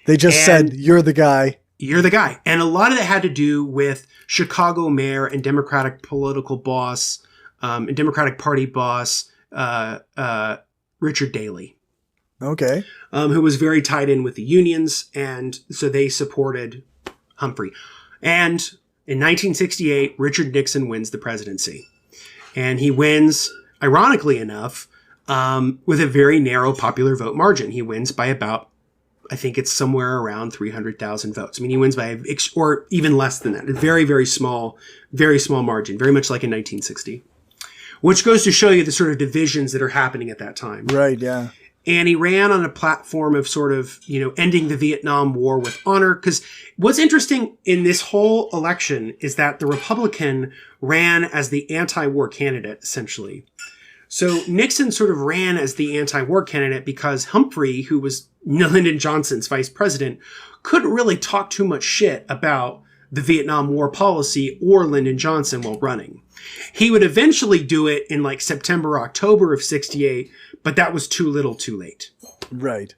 Speaker 1: They just said, you're the guy.
Speaker 2: You're the guy. And a lot of that had to do with Chicago mayor and Democratic political boss and Democratic Party boss, Richard Daley.
Speaker 1: Okay.
Speaker 2: Who was very tied in with the unions. And so they supported Humphrey. And in 1968, Richard Nixon wins the presidency. And he wins, ironically enough, with a very narrow popular vote margin. He wins by about, I think it's somewhere around 300,000 votes. I mean, he wins by, or even less than that. A very, very small margin, very much like in 1960. which goes to show you the sort of divisions that are happening at that time.
Speaker 1: Right, yeah.
Speaker 2: And he ran on a platform of sort of, ending the Vietnam War with honor. Because what's interesting in this whole election is that the Republican ran as the anti-war candidate, essentially. So Nixon sort of ran as the anti-war candidate because Humphrey, who was Lyndon Johnson's vice president, couldn't really talk too much shit about the Vietnam War policy or Lyndon Johnson while running. He would eventually do it in like September, October of 68, but that was too little too late.
Speaker 1: Right.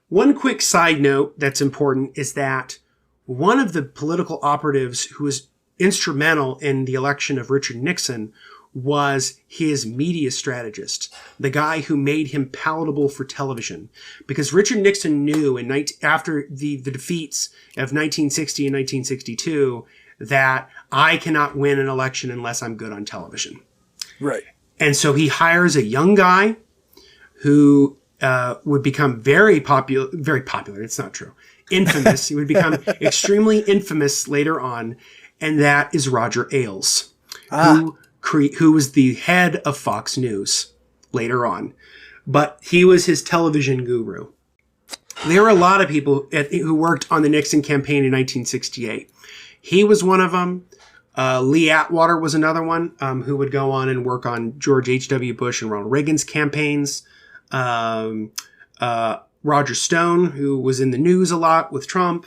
Speaker 2: One quick side note that's important is that one of the political operatives who was instrumental in the election of Richard Nixon was his media strategist, the guy who made him palatable for television. Because Richard Nixon knew after the defeats of 1960 and 1962 that I cannot win an election unless I'm good on television.
Speaker 1: Right.
Speaker 2: And so he hires a young guy who would become very popular. It's not true. Infamous. He would become extremely infamous later on. And that is Roger Ailes, who was the head of Fox News later on. But he was his television guru. There were a lot of people who worked on the Nixon campaign in 1968. He was one of them. Lee Atwater was another one who would go on and work on George H.W. Bush and Ronald Reagan's campaigns. Roger Stone, who was in the news a lot with Trump.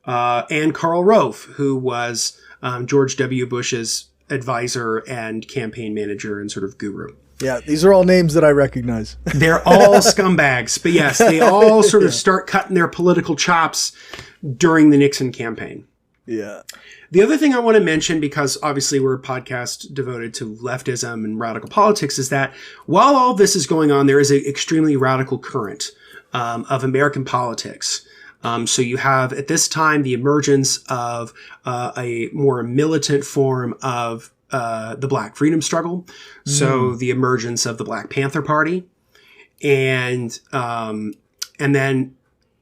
Speaker 2: And Karl Rove, who was George W. Bush's advisor and campaign manager and sort of guru.
Speaker 1: Yeah, these are all names that I recognize.
Speaker 2: They're all scumbags. But yes, they all sort of start cutting their political chops during the Nixon campaign.
Speaker 1: Yeah.
Speaker 2: The other thing I want to mention, because obviously we're a podcast devoted to leftism and radical politics, is that while all this is going on, there is an extremely radical current of American politics. So you have at this time the emergence of a more militant form of the Black freedom struggle. So the emergence of the Black Panther Party, and then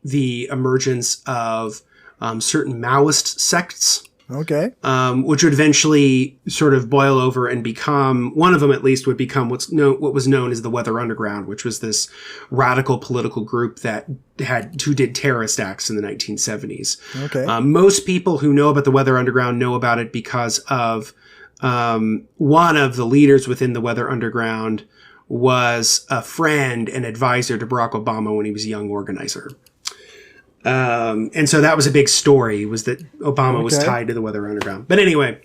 Speaker 2: the emergence of certain Maoist sects.
Speaker 1: Okay.
Speaker 2: Which would eventually sort of boil over and become, one of them at least would become what was known as the Weather Underground, which was this radical political group that who did terrorist acts in the 1970s.
Speaker 1: Okay.
Speaker 2: Most people who know about the Weather Underground know about it because of one of the leaders within the Weather Underground was a friend and advisor to Barack Obama when he was a young organizer. And so that was a big story, was that Obama was tied to the Weather Underground. But anyway,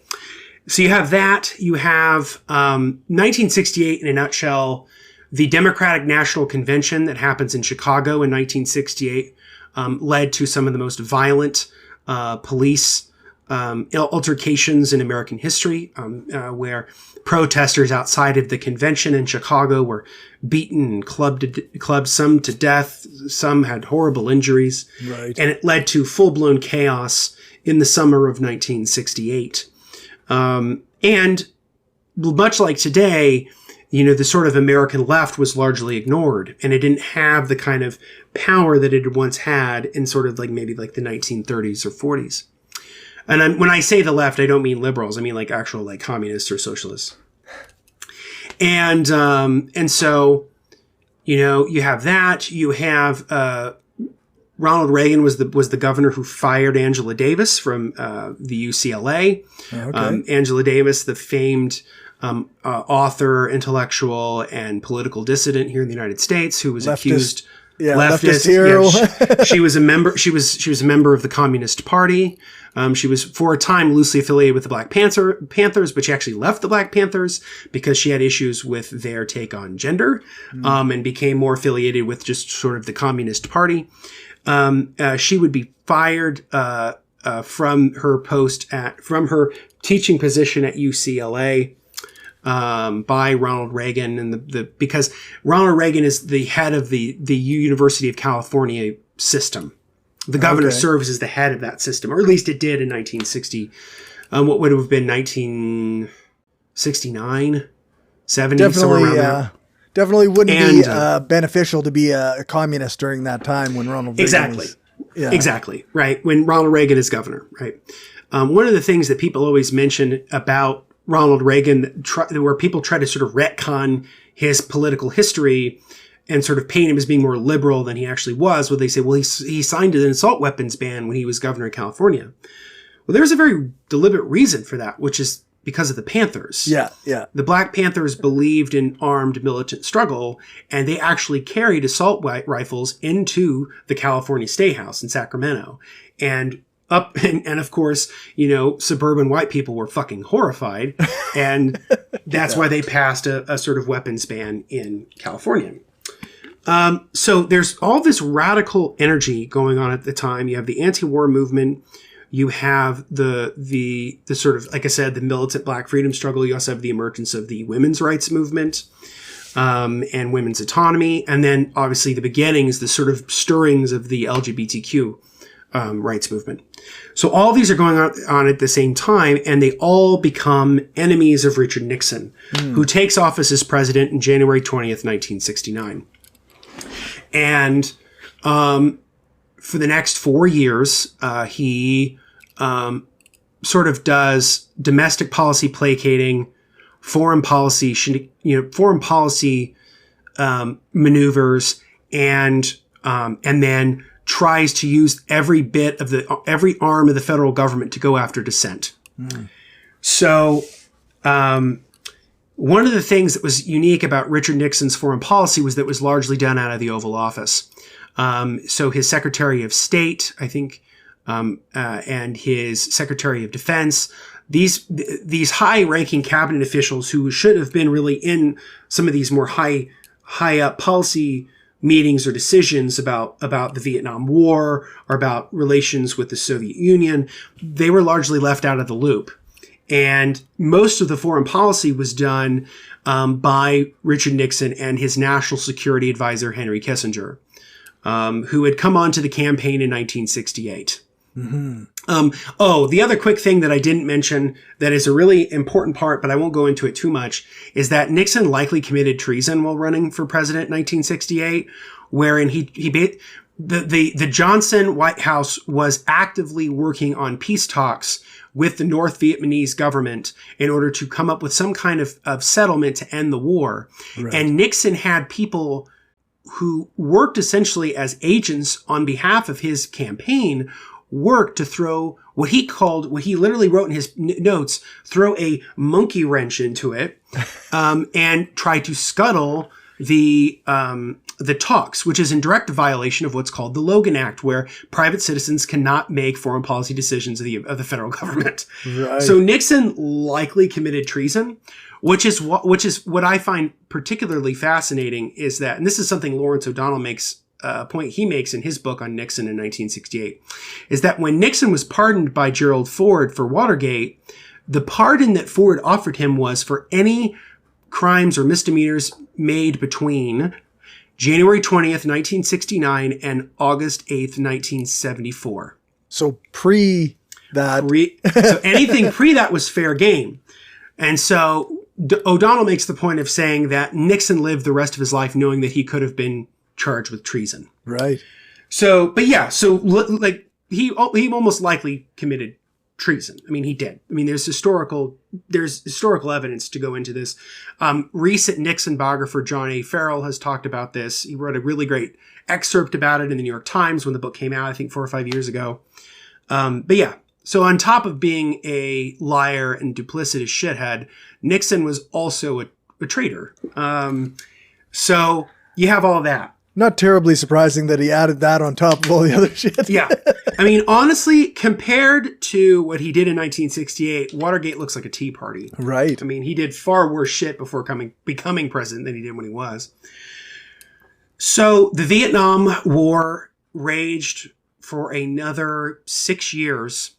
Speaker 2: so you have that. You have 1968 in a nutshell. The Democratic National Convention that happens in Chicago in 1968 led to some of the most violent police altercations in American history, where protesters outside of the convention in Chicago were beaten and clubbed, some to death, some had horrible injuries.
Speaker 1: Right.
Speaker 2: And it led to full-blown chaos in the summer of 1968. And much like today, the sort of American left was largely ignored, and it didn't have the kind of power that it had once had in sort of like maybe like the 1930s or 40s. And when I say the left, I don't mean liberals. I mean like actual like communists or socialists. And so, you have that. You have Ronald Reagan was the governor who fired Angela Davis from the UCLA. Okay. Angela Davis, the famed author, intellectual, and political dissident here in the United States, who was accused.
Speaker 1: Yeah, leftist hero.
Speaker 2: Yeah, she was a member. She was a member of the Communist Party. She was for a time loosely affiliated with the Black Panthers, but she actually left the Black Panthers because she had issues with their take on gender, and became more affiliated with just sort of the Communist Party. She would be fired from her teaching position at UCLA. By Ronald Reagan, and because Ronald Reagan is the head of the University of California system. The governor serves as the head of that system, or at least it did in 1960. What would have been 1969, 70, somewhere around there.
Speaker 1: Definitely wouldn't be beneficial to be a communist during that time when Ronald Reagan
Speaker 2: Exactly, right. When Ronald Reagan is governor, right. One of the things that people always mention about Ronald Reagan, where people try to sort of retcon his political history and sort of paint him as being more liberal than he actually was, where they say, well, he signed an assault weapons ban when he was governor of California. Well, there's a very deliberate reason for that, which is because of the Panthers.
Speaker 1: Yeah, yeah.
Speaker 2: The Black Panthers believed in armed militant struggle, and they actually carried assault rifles into the California State House in Sacramento. And of course, suburban white people were fucking horrified. And that's why they passed a sort of weapons ban in California. So there's all this radical energy going on at the time. You have the anti-war movement. You have the sort of, like I said, the militant Black freedom struggle. You also have the emergence of the women's rights movement and women's autonomy. And then obviously the beginnings, the sort of stirrings of the LGBTQ rights movement. So all these are going on at the same time, and they all become enemies of Richard Nixon, who takes office as president in January 20th, 1969. And for the next 4 years, he sort of does domestic policy placating, foreign policy maneuvers, and then tries to use every arm of the federal government to go after dissent. So one of the things that was unique about Richard Nixon's foreign policy was that it was largely done out of the Oval Office. So his Secretary of State, I think, and his Secretary of Defense, these high-ranking cabinet officials who should have been really in some of these more high up policy meetings or decisions about the Vietnam War or about relations with the Soviet Union, they were largely left out of the loop. And most of the foreign policy was done by Richard Nixon and his national security advisor, Henry Kissinger, who had come onto the campaign in 1968. The other quick thing that I didn't mention that is a really important part, but I won't go into it too much, is that Nixon likely committed treason while running for president in 1968, wherein the Johnson White House was actively working on peace talks with the North Vietnamese government in order to come up with some kind of settlement to end the war. Right. And Nixon had people who worked essentially as agents on behalf of his campaign work to throw what he literally wrote in his notes, throw a monkey wrench into it, and try to scuttle the talks, which is in direct violation of what's called the Logan Act, where private citizens cannot make foreign policy decisions of the federal government. Right. So Nixon likely committed treason, which is what I find particularly fascinating is that, and this is something Lawrence O'Donnell makes a point he makes in his book on Nixon in 1968, is that when Nixon was pardoned by Gerald Ford for Watergate, the pardon that Ford offered him was for any crimes or misdemeanors made between January 20th, 1969 and August 8th, 1974.
Speaker 1: So pre that.
Speaker 2: So anything pre that was fair game. And so O'Donnell makes the point of saying that Nixon lived the rest of his life knowing that he could have been charged with treason.
Speaker 1: Right.
Speaker 2: So, but yeah, so like he almost likely committed treason. I mean, he did. I mean, there's historical evidence to go into this. Recent Nixon biographer John A. Farrell has talked about this. He wrote a really great excerpt about it in the New York Times when the book came out, I think 4 or 5 years ago. But yeah, so on top of being a liar and duplicitous shithead, Nixon was also a traitor. So you have all that.
Speaker 1: Not terribly surprising that he added that on top of all the other shit.
Speaker 2: Yeah. I mean, honestly, compared to what he did in 1968, Watergate looks like a tea party.
Speaker 1: Right.
Speaker 2: I mean, he did far worse shit before becoming president than he did when he was. So the Vietnam War raged for another 6 years.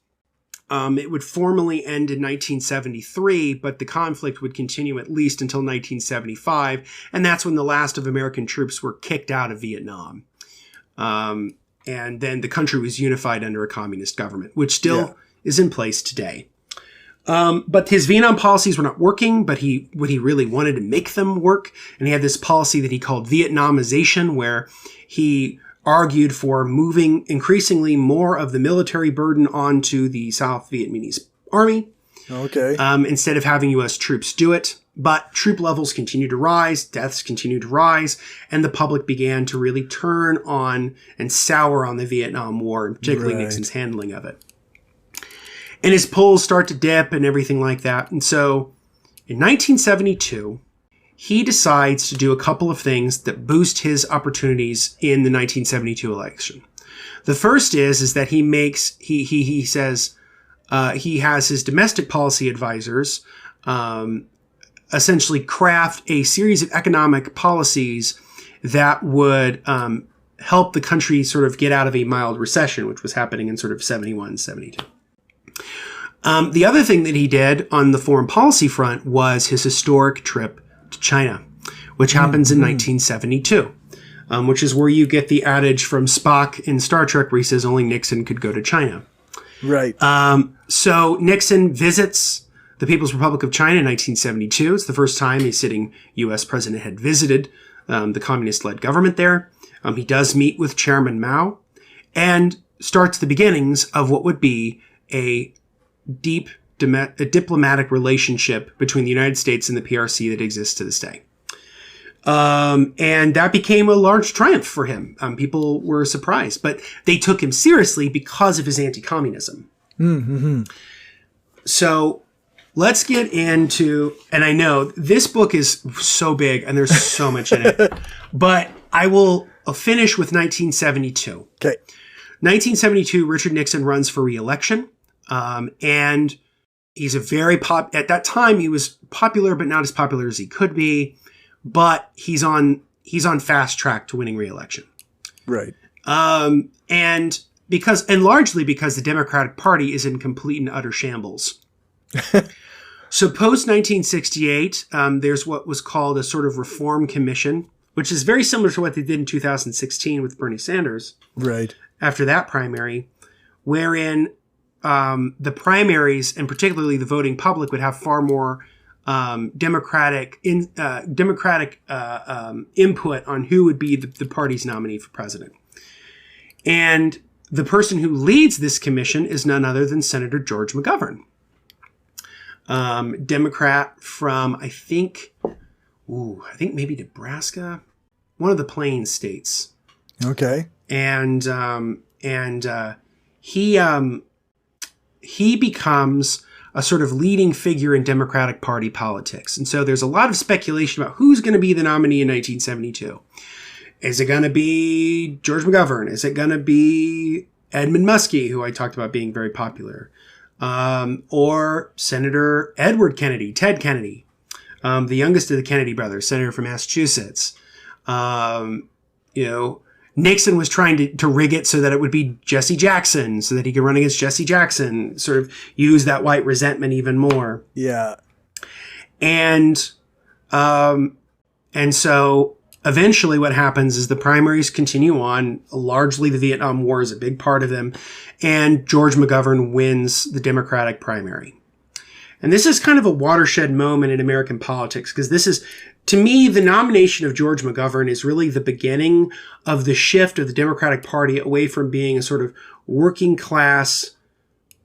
Speaker 2: It would formally end in 1973, but the conflict would continue at least until 1975, and that's when the last of American troops were kicked out of Vietnam. And then the country was unified under a communist government, which still is in place today. But his Vietnam policies were not working, but he really wanted to make them work, and he had this policy that he called Vietnamization, where he argued for moving increasingly more of the military burden onto the South Vietnamese army.
Speaker 1: Okay.
Speaker 2: instead of having U.S. troops do it. But troop levels continued to rise, deaths continued to rise, and the public began to really turn on and sour on the Vietnam War, and particularly Nixon's handling of it. And his polls start to dip and everything like that. And so in 1972, he decides to do a couple of things that boost his opportunities in the 1972 election. The first is that he says he has his domestic policy advisors essentially craft a series of economic policies that would help the country sort of get out of a mild recession, which was happening in sort of 71, 72. The other thing that he did on the foreign policy front was his historic trip to China, which happens in 1972, which is where you get the adage from Spock in Star Trek where he says only Nixon could go to China.
Speaker 1: Right.
Speaker 2: So Nixon visits the People's Republic of China in 1972. It's the first time a sitting U.S. president had visited the communist-led government there. He does meet with Chairman Mao and starts the beginnings of what would be a deep diplomatic relationship between the United States and the PRC that exists to this day. And that became a large triumph for him. People were surprised, but they took him seriously because of his anti-communism. Mm-hmm. So let's get into, and I know this book is so big and there's so much in it, but I will finish with 1972.
Speaker 1: Okay.
Speaker 2: 1972, Richard Nixon runs for re-election. And he's at that time he was popular, but not as popular as he could be, but he's on fast track to winning re-election. Right. And largely because the Democratic Party is in complete and utter shambles. So post 1968, there's what was called a sort of reform commission, which is very similar to what they did in 2016 with Bernie Sanders. Right. After that primary, wherein the primaries, and particularly the voting public, would have far more democratic input on who would be the party's nominee for president. And the person who leads this commission is none other than Senator George McGovern, Democrat from I think maybe Nebraska, one of the Plains states. Okay, and he becomes a sort of leading figure in Democratic Party politics. And so there's a lot of speculation about who's going to be the nominee in 1972. Is it going to be George McGovern? Is it going to be Edmund Muskie, who I talked about being very popular? Or Senator Edward Kennedy, Ted Kennedy, the youngest of the Kennedy brothers, senator from Massachusetts. Nixon was trying to rig it so that it would be Jesse Jackson, so that he could run against Jesse Jackson, sort of use that white resentment even more. Yeah. And so eventually what happens is the primaries continue on. Largely the Vietnam War is a big part of them. And George McGovern wins the Democratic primary. And this is kind of a watershed moment in American politics, because this is, to me, the nomination of George McGovern is really the beginning of the shift of the Democratic Party away from being a sort of working class,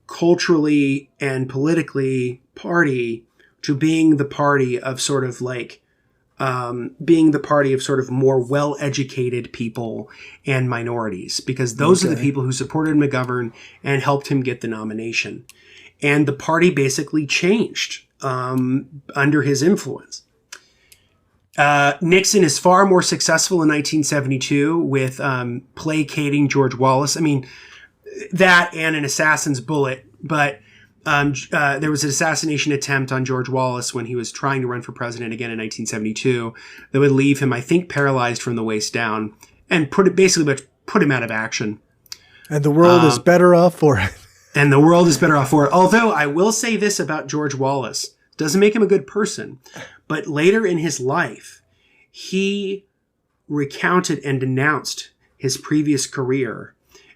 Speaker 2: culturally and politically party to being the party of sort of more well-educated people and minorities, because those are the people who supported McGovern and helped him get the nomination. And the party basically changed under his influence. Nixon is far more successful in 1972 with placating George Wallace. I mean, that and an assassin's bullet. But there was an assassination attempt on George Wallace when he was trying to run for president again in 1972 that would leave him, I think, paralyzed from the waist down and put him out of action.
Speaker 1: And the world is better off for it.
Speaker 2: And the world is better off for it. Although I will say this about George Wallace. Doesn't make him a good person. But later in his life, he recounted and denounced his previous career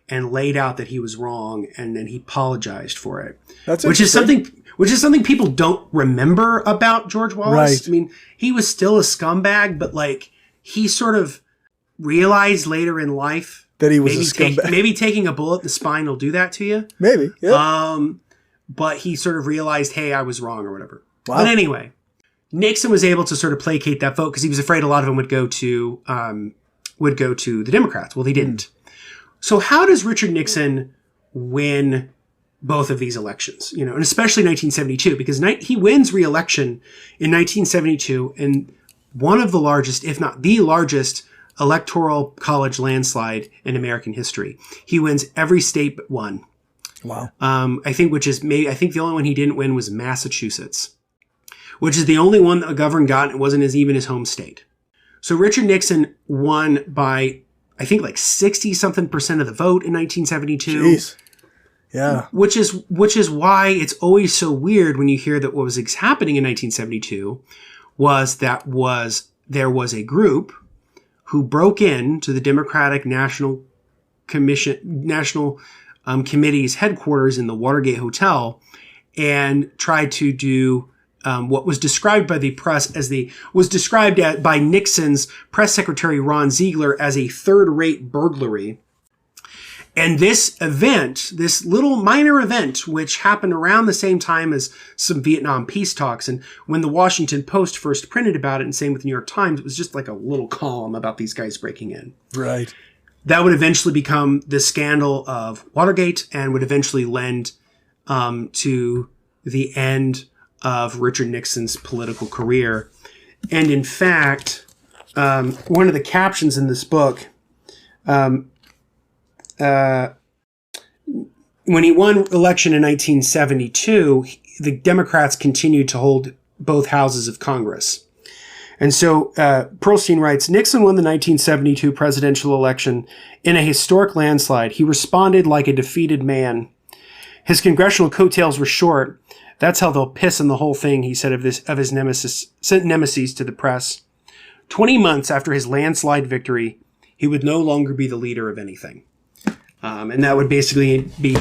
Speaker 2: and laid out that he was wrong, and then he apologized for it. Which is something people don't remember about George Wallace. Right. I mean, he was still a scumbag, but he sort of realized later in life that he was a scumbag. Maybe taking a bullet in the spine will do that to you. Maybe, yeah. but he sort of realized, hey, I was wrong or whatever.
Speaker 1: Wow.
Speaker 2: But anyway, Nixon was able to sort of placate that vote because he was afraid a lot of them would go to the Democrats. Well, they didn't. So how does Richard Nixon win both of these elections? And especially 1972, because he wins re-election in 1972 in one of the largest, if not the largest, electoral college landslide in American history. He wins every state but one.
Speaker 1: Wow.
Speaker 2: I think the only one he didn't win was Massachusetts, which is the only one that McGovern got, and it wasn't even his home state. So Richard Nixon won by, I think, like 60-something% of the vote in 1972.
Speaker 1: Jeez. Yeah.
Speaker 2: Which is why it's always so weird when you hear that what was happening in 1972 there was a group who broke into the Democratic National Committee's headquarters in the Watergate Hotel and tried to do what was described by the press by Nixon's press secretary Ron Ziegler as a third-rate burglary. And this event, this little minor event, which happened around the same time as some Vietnam peace talks, and when the Washington Post first printed about it, and same with the New York Times, it was just like a little column about these guys breaking in.
Speaker 1: Right.
Speaker 2: That would eventually become the scandal of Watergate and would eventually lend to the end of Richard Nixon's political career. And in fact, one of the captions in this book, when he won election in 1972, the Democrats continued to hold both houses of Congress. And so Perlstein writes, Nixon won the 1972 presidential election in a historic landslide. He responded like a defeated man. His congressional coattails were short. That's how they'll piss on the whole thing, he said of his nemesis to the press. 20 months after his landslide victory, he would no longer be the leader of anything. And that would basically be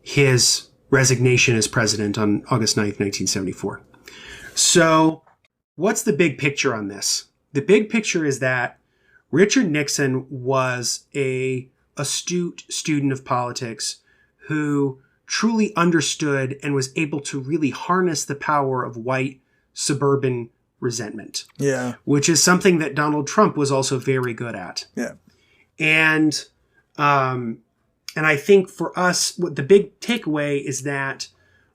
Speaker 2: his resignation as president on August 9th, 1974. So what's the big picture on this? The big picture is that Richard Nixon was an astute student of politics who truly understood and was able to really harness the power of white suburban resentment.
Speaker 1: Yeah.
Speaker 2: Which is something that Donald Trump was also very good at.
Speaker 1: Yeah.
Speaker 2: And I think for us, what the big takeaway is that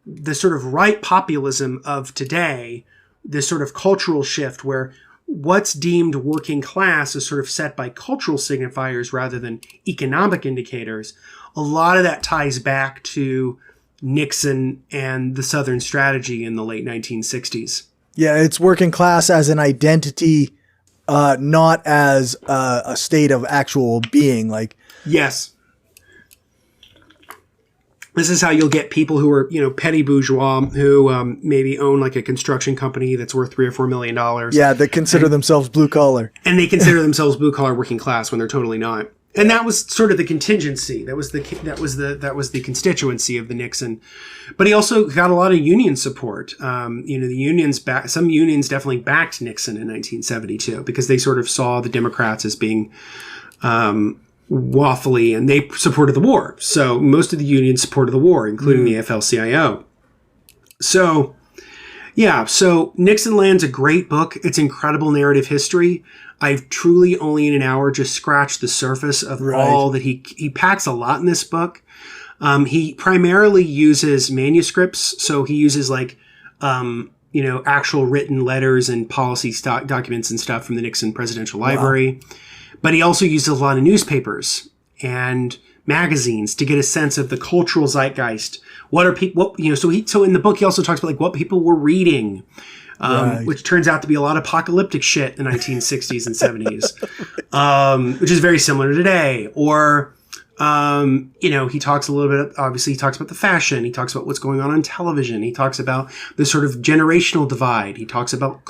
Speaker 2: the sort of right populism of today, this sort of cultural shift where what's deemed working class is sort of set by cultural signifiers rather than economic indicators. A lot of that ties back to Nixon and the Southern strategy in the late 1960s.
Speaker 1: Yeah, it's working class as an identity, not as a state of actual being. Like,
Speaker 2: yes. This is how you'll get people who are, petty bourgeois who maybe own like a construction company that's worth $3 or $4 million.
Speaker 1: Yeah, that consider themselves blue collar.
Speaker 2: And they consider themselves blue collar working class when they're totally not. And that was sort of the contingency. That was the constituency of the Nixon. But he also got a lot of union support. The unions some unions definitely backed Nixon in 1972 because they sort of saw the Democrats as being waffly, and they supported the war. So most of the unions supported the war, including the AFL-CIO. So, yeah. So Nixonland's a great book. It's incredible narrative history. I've truly only in an hour just scratched the surface of all that he packs a lot in this book. He primarily uses manuscripts. So he uses actual written letters and policy documents and stuff from the Nixon Presidential Library. But he also uses a lot of newspapers and magazines to get a sense of the cultural zeitgeist. What are people, so in the book, he also talks about what people were reading. Which turns out to be a lot of apocalyptic shit in the 1960s and 70s, which is very similar to today. Or, he talks a little bit, obviously he talks about the fashion. He talks about what's going on television. He talks about the sort of generational divide. He talks about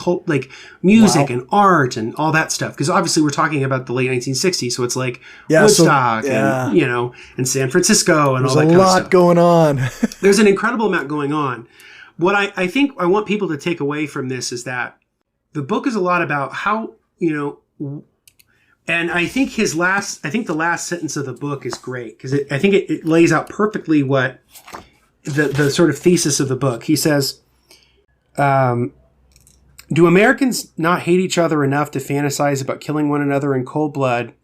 Speaker 2: music and art and all that stuff. Because obviously we're talking about the late 1960s. So it's like Woodstock and San Francisco and all that kind of stuff. There's a lot
Speaker 1: going on.
Speaker 2: There's an incredible amount going on. What I think I want people to take away from this is that the book is a lot about how, and I think the last sentence of the book is great because I think it lays out perfectly what the sort of thesis of the book. He says, do Americans not hate each other enough to fantasize about killing one another in cold blood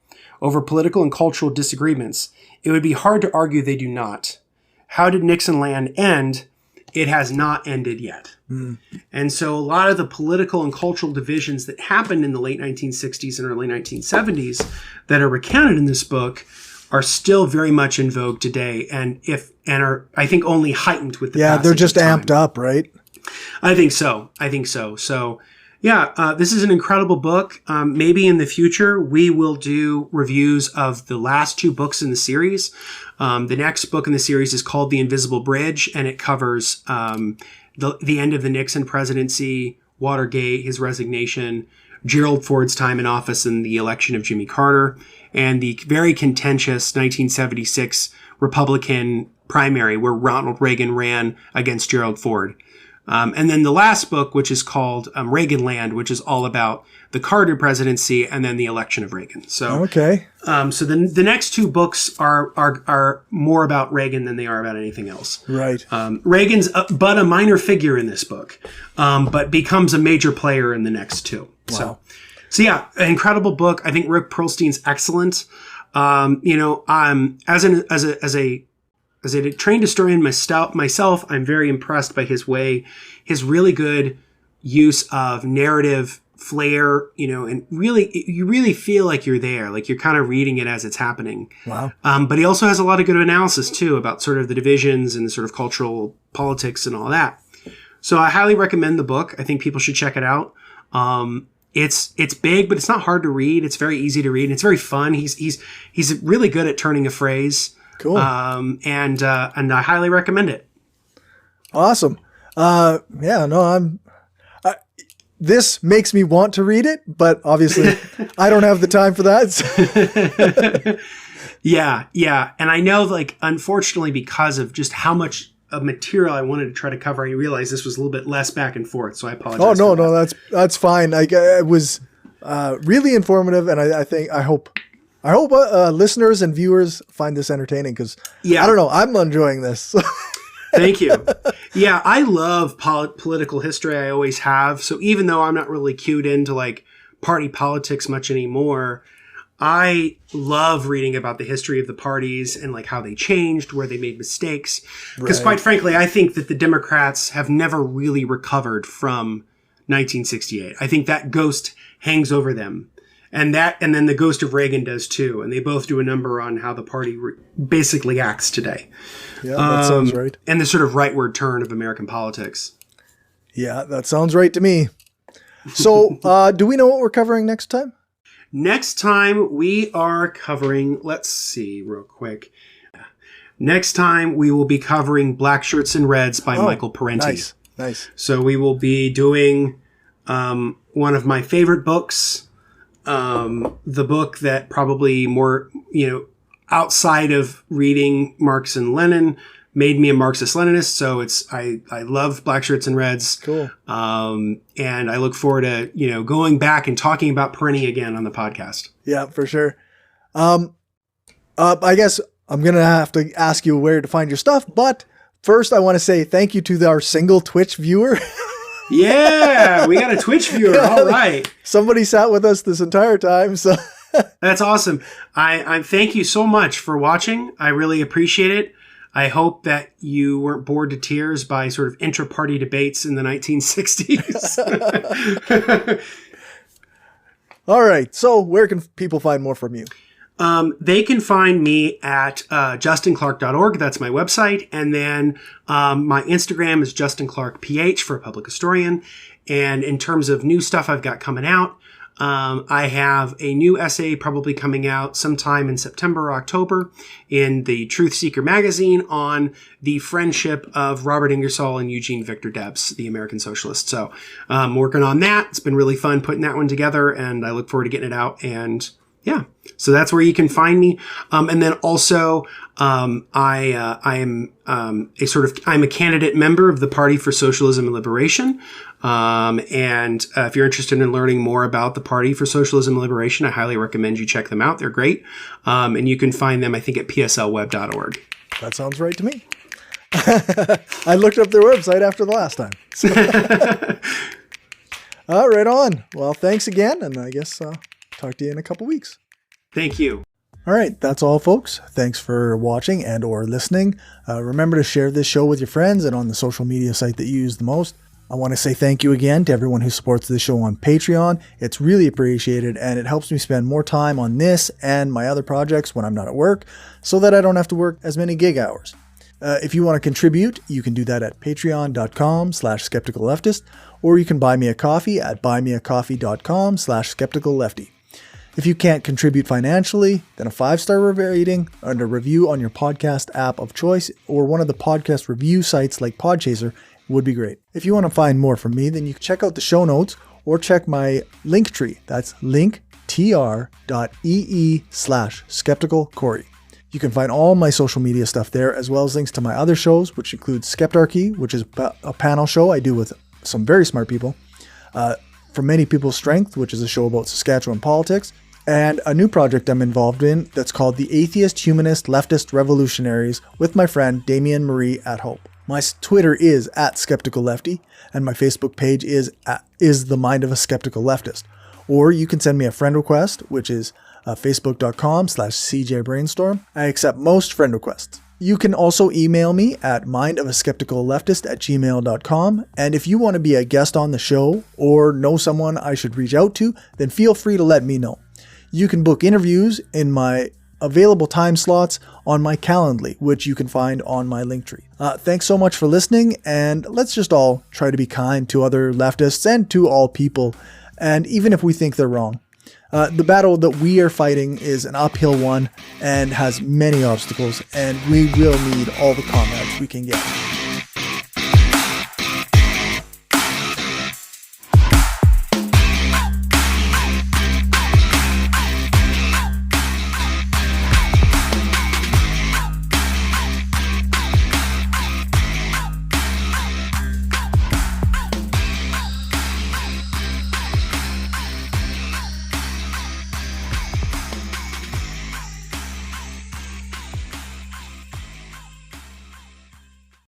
Speaker 2: over political and cultural disagreements? It would be hard to argue they do not. How did Nixonland end? It has not ended yet. And so a lot of the political and cultural divisions that happened in the late 1960s and early 1970s that are recounted in this book are still very much in vogue today, and are, I think, only heightened with the passage
Speaker 1: they're just
Speaker 2: of time.
Speaker 1: amped up, right?
Speaker 2: I think so. So, this is an incredible book. Maybe in the future we will do reviews of the last two books in the series. The next book in the series is called The Invisible Bridge, and it covers the end of the Nixon presidency, Watergate, his resignation, Gerald Ford's time in office, and the election of Jimmy Carter, and the very contentious 1976 Republican primary where Ronald Reagan ran against Gerald Ford. And then the last book, which is called Reaganland, which is all about the Carter presidency and then the election of Reagan. So,
Speaker 1: okay.
Speaker 2: So the next two books are more about Reagan than they are about anything else.
Speaker 1: Right.
Speaker 2: Reagan's but a minor figure in this book, but becomes a major player in the next two.
Speaker 1: Wow.
Speaker 2: So yeah, an incredible book. I think Rick Perlstein's excellent. As a trained historian myself, I'm very impressed by his really good use of narrative flair, and you really feel like you're there, like you're kind of reading it as it's happening.
Speaker 1: Wow.
Speaker 2: But he also has a lot of good analysis too about sort of the divisions and the sort of cultural politics and all that. So I highly recommend the book. I think people should check it out. It's big, but it's not hard to read. It's very easy to read, and it's very fun. He's really good at turning a phrase.
Speaker 1: Cool.
Speaker 2: And I highly recommend it.
Speaker 1: Awesome. This makes me want to read it, but obviously I don't have the time for that. So.
Speaker 2: Yeah. And I know, unfortunately, because of just how much of material I wanted to try to cover, I realized this was a little bit less back and forth. So I apologize.
Speaker 1: Oh, no, that's fine. It was really informative, and I hope listeners and viewers find this entertaining, because I don't know, I'm enjoying this.
Speaker 2: Thank you. Yeah, I love political history. I always have. So even though I'm not really cued into party politics much anymore, I love reading about the history of the parties and how they changed, where they made mistakes. Because quite frankly, I think that the Democrats have never really recovered from 1968. I think that ghost hangs over them. And then the ghost of Reagan does too. And they both do a number on how the party basically acts today.
Speaker 1: Yeah, that sounds right.
Speaker 2: And the sort of rightward turn of American politics.
Speaker 1: Yeah, that sounds right to me. So do we know what we're covering next time?
Speaker 2: Next time we are covering, let's see real quick. Next time we will be covering Black Shirts and Reds by Michael Parenti.
Speaker 1: Nice. So
Speaker 2: we will be doing one of my favorite books. The book that probably more, outside of reading Marx and Lenin, made me a Marxist-Leninist. So I love Black Shirts and Reds.
Speaker 1: Cool.
Speaker 2: And I look forward to, going back and talking about Parenti again on the podcast.
Speaker 1: Yeah, for sure. I guess I'm going to have to ask you where to find your stuff, but first I want to say thank you to our single Twitch viewer.
Speaker 2: Yeah, we got a Twitch viewer. All right.
Speaker 1: Somebody sat with us this entire time. So
Speaker 2: that's awesome. I thank you so much for watching. I really appreciate it. I hope that you weren't bored to tears by sort of intra-party debates in the 1960s.
Speaker 1: All right. So where can people find more from you?
Speaker 2: They can find me at justinclark.org. That's my website. And then my Instagram is justinclarkph for a public historian. And in terms of new stuff I've got coming out, I have a new essay probably coming out sometime in September or October in the Truth Seeker magazine on the friendship of Robert Ingersoll and Eugene Victor Debs, the American socialist. So I'm working on that. It's been really fun putting that one together, and I look forward to getting it out. And yeah, so that's where you can find me. And then also, I'm a candidate member of the Party for Socialism and Liberation. And if you're interested in learning more about the Party for Socialism and Liberation, I highly recommend you check them out. They're great. And you can find them, I think, at pslweb.org.
Speaker 1: That sounds right to me. I looked up their website after the last time. So. Right on. Well, thanks again, and I guess talk to you in a couple weeks.
Speaker 2: Thank you.
Speaker 1: All right, that's all, folks. Thanks for watching and or listening. Remember to share this show with your friends and on the social media site that you use the most. I want to say thank you again to everyone who supports this show on Patreon. It's really appreciated, and it helps me spend more time on this and my other projects when I'm not at work, so that I don't have to work as many gig hours. If you want to contribute, you can do that at patreon.com/skepticalleftist, or you can buy me a coffee at buymeacoffee.com/skepticallefty. If you can't contribute financially, then a 5-star rating and a review on your podcast app of choice or one of the podcast review sites like Podchaser would be great. If you want to find more from me, then you can check out the show notes or check my Linktree. That's linktr.ee/skepticalcorey. You can find all my social media stuff there, as well as links to my other shows, which include Skeptarchy, which is a panel show I do with some very smart people. From Many People's Strength, which is a show about Saskatchewan politics. And a new project I'm involved in that's called the Atheist, Humanist, Leftist, Revolutionaries with my friend Damien Marie at Hope. My Twitter is @skepticallefty, and my Facebook page is the Mind of a Skeptical Leftist. Or you can send me a friend request, which is facebook.com/cjbrainstorm. I accept most friend requests. You can also email me at mindofaskepticalleftist@gmail.com. And if you want to be a guest on the show or know someone I should reach out to, then feel free to let me know. You can book interviews in my available time slots on my Calendly, which you can find on my Linktree. Thanks so much for listening, and let's just all try to be kind to other leftists and to all people, and even if we think they're wrong. The battle that we are fighting is an uphill one and has many obstacles, and we will need all the comrades we can get.